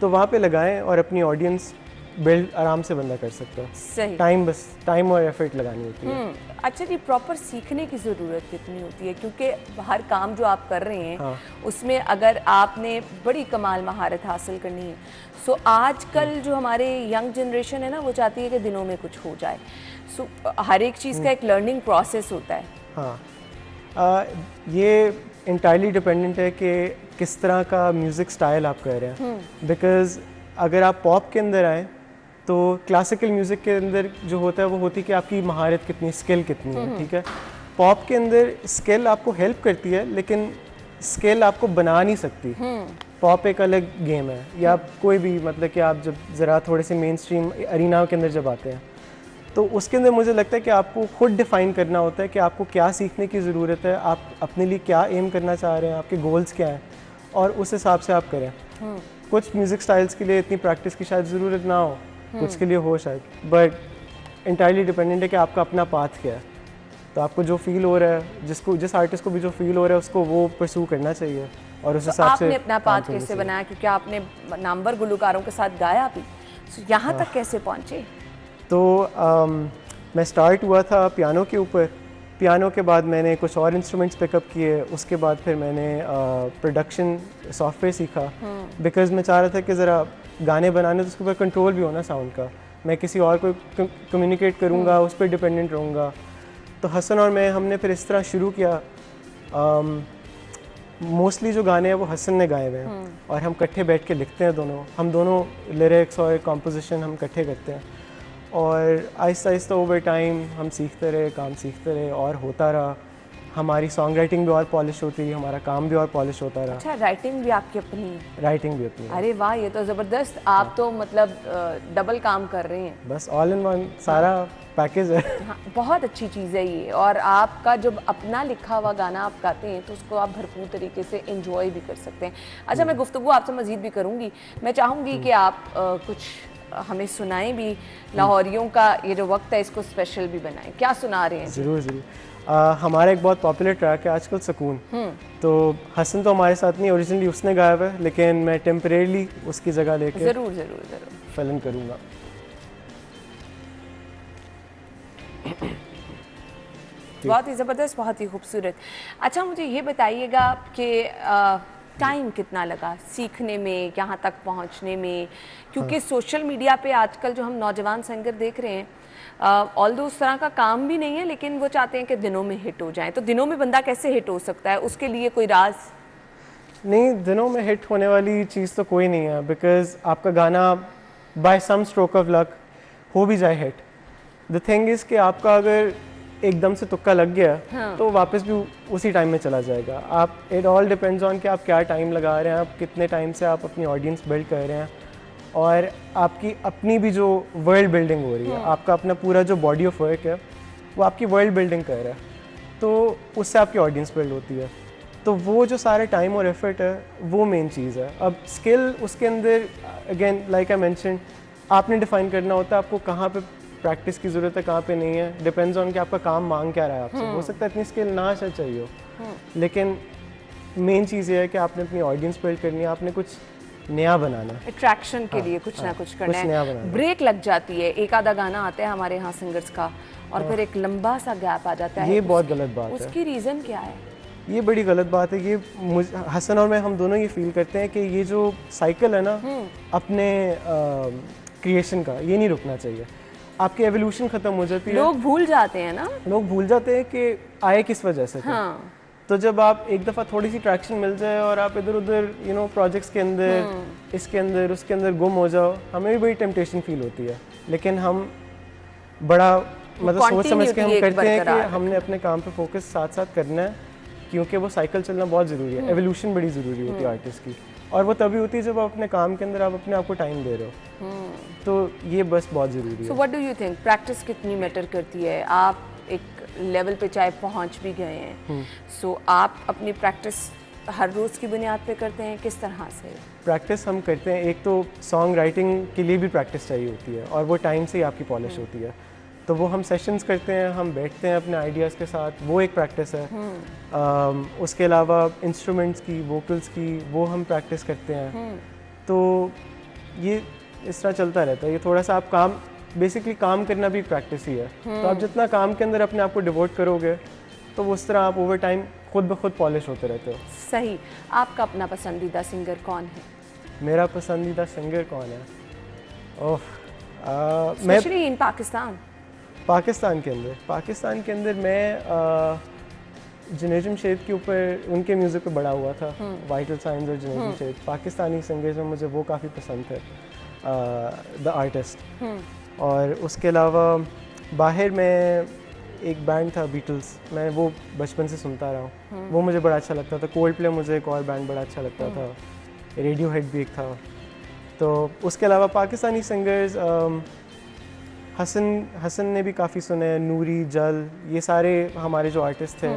Speaker 7: तो वहाँ पे लगाएं और अपनी ऑडियंस बिल्ड आराम से बंदा कर सकता है।
Speaker 1: सही।
Speaker 7: बस टाइम और एफर्ट लगानी होती है।
Speaker 1: अच्छा जी, प्रॉपर सीखने की ज़रूरत कितनी होती है? क्योंकि हर काम जो आप कर रहे हैं उसमें अगर आपने बड़ी कमाल महारत हासिल करनी है, सो आजकल जो हमारे यंग जनरेशन है ना, वो चाहती है कि दिनों में कुछ हो जाए। सो हर एक चीज़ का एक लर्निंग प्रोसेस होता है।
Speaker 7: हाँ, ये इंटायरली डिपेंडेंट है कि किस तरह का म्यूज़िक स्टाइल आप कर रहे हैं। बिकॉज़ अगर आप पॉप के अंदर आए तो क्लासिकल म्यूज़िक के अंदर जो होता है वो होती है कि आपकी महारत कितनी, स्किल कितनी है। ठीक है, पॉप के अंदर स्किल आपको हेल्प करती है, लेकिन स्किल आपको बना नहीं सकती। पॉप एक अलग गेम है, या आप कोई भी मतलब कि आप जब ज़रा थोड़े से मेन स्ट्रीम अरीना के अंदर जब आते हैं तो उसके अंदर मुझे लगता है कि आपको खुद डिफ़ाइन करना होता है कि आपको क्या सीखने की ज़रूरत है, आप अपने लिए क्या एम करना चाह रहे हैं, आपके गोल्स क्या हैं, और उस हिसाब से आप करें। कुछ म्यूज़िक स्टाइल्स के लिए इतनी प्रैक्टिस की शायद ज़रूरत ना हो, कुछ के लिए हो शायद, बट इंटायरली डिपेंडेंट है कि आपका अपना पाथ क्या है। तो आपको जो फील हो रहा है, जिस आर्टिस्ट को भी जो फील हो रहा है उसको वो परस्यू करना चाहिए, और उस हिसाब से
Speaker 1: आपने अपना पाथ कैसे बनाया? क्योंकि आपने नामवर गुलकारों के साथ गाया भी, यहाँ तक कैसे पहुँचे?
Speaker 7: तो मैं स्टार्ट हुआ था पियानो के ऊपर, पियानो के बाद मैंने कुछ और इंस्ट्रूमेंट्स पिकअप किए, उसके बाद फिर मैंने प्रोडक्शन सॉफ्टवेयर सीखा, बिकॉज़ मैं चाह रहा था कि ज़रा गाने बनाने तो उसके ऊपर कंट्रोल भी होना साउंड का, मैं किसी और को कम्युनिकेट करूँगा उस पर डिपेंडेंट रहूँगा। तो हसन और मैं हमने फिर इस तरह शुरू किया। मोस्टली जो गाने हैं वो हसन ने गाए हुए हैं और हम इकट्ठे बैठ के लिखते हैं दोनों, हम दोनों लिरिक्स और कॉम्पोजिशन हम इकट्ठे करते हैं, और आहिस्ता आहिस्ता ओवर टाइम हम सीखते रहे, काम सीखते रहे और होता रहा। हमारी सॉन्ग राइटिंग भी और पॉलिश होती रही, हमारा काम भी और पॉलिश होता रहा।
Speaker 1: अच्छा, राइटिंग भी आपकी अपनी है?
Speaker 7: राइटिंग भी अपनी है।
Speaker 1: अरे वाह, ये तो ज़बरदस्त। आप तो मतलब डबल काम कर रहे हैं।
Speaker 7: बस ऑल इन वन सारा पैकेज है।
Speaker 1: हाँ, बहुत अच्छी चीज़ है ये। और आपका जब अपना लिखा हुआ गाना आप गाते हैं तो उसको आप भरपूर तरीके से एंजॉय भी कर सकते हैं। अच्छा, मैं गुफ्तगू आपसे मज़ीद भी करूँगी। मैं चाहूँगी कि आप कुछ हमें सुनाएं भी, लाहौरियों का ये जो वक्त है इसको स्पेशल भी बनाएं। क्या सुना रहे हैं?
Speaker 7: ज़रूर ज़रूर। हमारा एक बहुत पॉपुलर ट्रैक है आजकल, सुकून। तो हसन तो हमारे साथ नहीं, ओरिजिनली उसने गाया हुआ है, लेकिन मैं टेम्परेरीली उसकी जगह लेके
Speaker 1: ज़रूर ज़रूर ज़रूर
Speaker 7: फिल्म करूँगा।
Speaker 1: बहुत ही ज़बरदस्त, बहुत ही खूबसूरत। अच्छा मुझे ये बताइएगा कि टाइम कितना लगा सीखने में, यहाँ तक पहुँचने में, क्योंकि सोशल मीडिया पे आजकल जो हम नौजवान सिंगर देख रहे हैं, ऑल्दो उस तरह का काम भी नहीं है, लेकिन वो चाहते हैं कि दिनों में हिट हो जाए। तो दिनों में बंदा कैसे हिट हो सकता है, उसके लिए कोई राज?
Speaker 7: नहीं, दिनों में हिट होने वाली चीज़ तो कोई नहीं है, बिकॉज आपका गाना by some stroke of luck हो भी जाए हिट। द थिंग इज़ कि आपका अगर एकदम से तुक्का लग गया तो वापस भी उसी टाइम में चला जाएगा। आप, इट ऑल डिपेंड्स ऑन कि आप क्या टाइम लगा रहे हैं, आप कितने टाइम से आप अपनी ऑडियंस बिल्ड कर रहे हैं, और आपकी अपनी भी जो वर्ल्ड बिल्डिंग हो रही है, आपका अपना पूरा जो बॉडी ऑफ वर्क है वो आपकी वर्ल्ड बिल्डिंग कर रहा है, तो उससे आपकी ऑडियंस बिल्ड होती है। तो वो जो सारे टाइम और एफर्ट है वो मेन चीज़ है। अब स्किल उसके अंदर अगेन लाइक आई मेंशन, आपने डिफाइन करना होता है आपको कहाँ पे प्रैक्टिस की ज़रूरत है, कहाँ पे नहीं है। डिपेंड्स ऑन कि आपका काम मांग क्या रहा है आपसे। हो सकता है इतनी स्किल ना चाहिए हो, लेकिन मेन चीज़ ये है कि आपने अपनी ऑडियंस बिल्ड करनी है, आपने कुछ नया बनाना है,
Speaker 1: अट्रैक्शन के लिए कुछ ना कुछ करना है। ब्रेक लग जाती है, एक आधा गाना आता है हमारे यहाँ सिंगर्स का, और फिर एक लंबा सा गैप आ जाता है।
Speaker 7: ये बहुत गलत बात है।
Speaker 1: उसकी रीज़न क्या है?
Speaker 7: ये बड़ी गलत बात है। ये हसन और मैं, हम दोनों ये फील करते हैं कि ये जो साइकिल है ना अपने क्रिएशन का, ये नहीं रुकना चाहिए। आपकी एवोल्यूशन खत्म हो जाती है।
Speaker 1: लोग भूल जाते हैं ना,
Speaker 7: लोग भूल जाते हैं कि आए किस वजह से थे।
Speaker 1: हाँ।
Speaker 7: तो जब आप एक दफ़ा थोड़ी सी ट्रैक्शन मिल जाए और आप इधर उधर प्रोजेक्ट्स के अंदर, इसके अंदर उसके अंदर गुम हो जाओ, हमें भी बड़ी टेम्पटेशन फील होती है। लेकिन हम बड़ा मतलब सोच समझ के हम करते हैं कि हमने अपने काम पे फोकस साथ साथ करना है, क्योंकि वो साइकिल चलना बहुत ज़रूरी है। एवोल्यूशन बड़ी ज़रूरी होती है आर्टिस्ट की, और वो तभी होती है जब आप अपने काम के अंदर आप अपने आप को टाइम दे रहे हो। तो ये बस बहुत ज़रूरी है।
Speaker 1: So what do you think, practice कितनी मैटर करती है? आप एक लेवल पे चाहे पहुंच भी गए हैं, सो आप अपनी प्रैक्टिस हर रोज़ की बुनियाद पे करते हैं, किस तरह से?
Speaker 7: प्रैक्टिस हम करते हैं, एक तो सॉन्ग राइटिंग के लिए भी प्रैक्टिस चाहिए होती है, और वो टाइम से ही आपकी पॉलिश होती है। तो वो हम सेशंस करते हैं, हम बैठते हैं अपने आइडियाज़ के साथ, वो एक प्रैक्टिस है। उसके अलावा इंस्ट्रूमेंट्स की, वोकल्स की, वो हम प्रैक्टिस करते हैं। तो ये इस तरह चलता रहता है। ये थोड़ा सा आप काम, बेसिकली काम करना भी प्रैक्टिस ही है। तो आप जितना काम के अंदर अपने आप को डिवोट करोगे, तो उस तरह आप ओवर टाइम खुद ब खुद पॉलिश होते रहते हो।
Speaker 1: सही। आपका अपना पसंदीदा सिंगर कौन है?
Speaker 7: मेरा पसंदीदा सिंगर कौन है?
Speaker 1: मैं इन पाकिस्तान
Speaker 7: के अंदर मैं जुनैद जमशेद के ऊपर, उनके म्यूज़िक पे बड़ा हुआ था। वाइटल साइंस और जुनैद जमशेद, पाकिस्तानी सिंगर्स में मुझे वो काफ़ी पसंद है, द आर्टिस्ट। और उसके अलावा बाहर में एक बैंड था बीटल्स, मैं वो बचपन से सुनता रहा हूँ, वो मुझे बड़ा अच्छा लगता था। कोल्ड प्ले मुझे एक और बैंड बड़ा अच्छा लगता था, रेडियो हेड भी एक था। तो उसके अलावा पाकिस्तानी सिंगर्स हसन ने भी काफ़ी सुने, नूरी, जल, ये सारे हमारे जो आर्टिस्ट थे,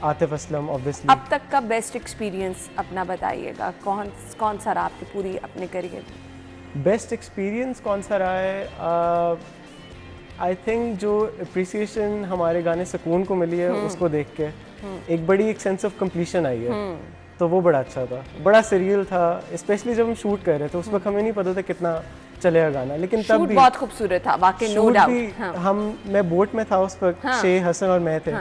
Speaker 7: आतिफ असलम ऑब्वियसली।
Speaker 1: अब तक का बेस्ट एक्सपीरियंस अपना बताइएगा, कौन सा रहा आपके पूरी अपने करियर में?
Speaker 7: बेस्ट एक्सपीरियंस कौन सा रहा है? आई थिंक जो अप्रिसिएशन हमारे गाने सुकून को मिली है, उसको देख के एक बड़ी एक सेंस ऑफ कंप्लीशन आई है, तो वो बड़ा अच्छा था, बड़ा सीरियल था। स्पेशली जब हम शूट कर रहे थे उस वक्त हमें नहीं पता था कितना चलेगा गाना, लेकिन तब भी
Speaker 1: बहुत खूबसूरत था वाकई, नो डाउट।
Speaker 7: मैं बोट में था उस वक्त, शे, हसन और मैं थे,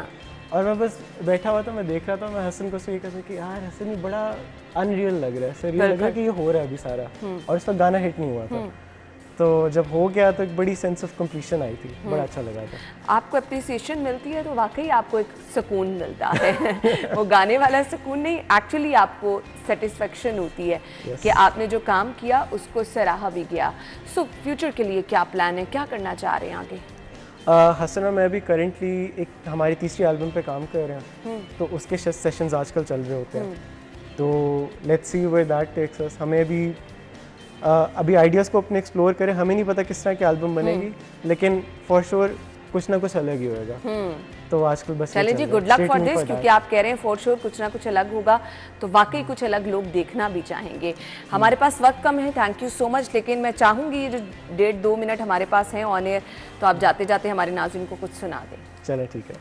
Speaker 7: और मैं बस बैठा हुआ था, मैं देख रहा था, मैं हसन को ये कहता कि यार हसन ये बड़ा अनरियल लग रहा है, सरियल लग रहा है कि ये हो रहा है अभी सारा, और इस वक्त गाना हिट नहीं हुआ था। तो जब हो गया तो एक बड़ी सेंस ऑफ कंप्लीशन आई थी, बड़ा अच्छा लगा था।
Speaker 1: आपको अप्रिसिएशन मिलती है तो वाकई आपको एक सुकून मिलता है वो गाने वाला सुकून नहीं, एक्चुअली आपको सेटिस्फेक्शन होती है कि आपने जो काम किया उसको सराहा भी गया। सो फ्यूचर के लिए क्या प्लान है, क्या करना चाह रहे हैं आगे?
Speaker 7: हसन और मैं भी करेंटली एक हमारी तीसरी एल्बम पे काम कर रहे हैं, तो उसके सेशंस आजकल चल रहे होते हैं, तो let's see where that takes us. हमें भी अभी आइडियाज़ को अपने एक्सप्लोर करें, हमें नहीं पता किस तरह की एल्बम बनेगी, लेकिन फॉर श्योर कुछ ना कुछ अलग ही होगा। तो आजकल बस
Speaker 1: चलिए जी, गुड लक फॉर दिस, क्योंकि आप कह रहे हैं फॉर श्योर कुछ ना कुछ अलग होगा, तो वाकई कुछ अलग लोग देखना भी चाहेंगे। हमारे पास वक्त कम है, थैंक यू सो मच, लेकिन मैं चाहूँगी ये जो 1.5-2 मिनट हमारे पास हैं ऑन एयर, तो आप जाते जाते हमारे नाज़रीन को कुछ सुना दें।
Speaker 7: चलें, ठीक है।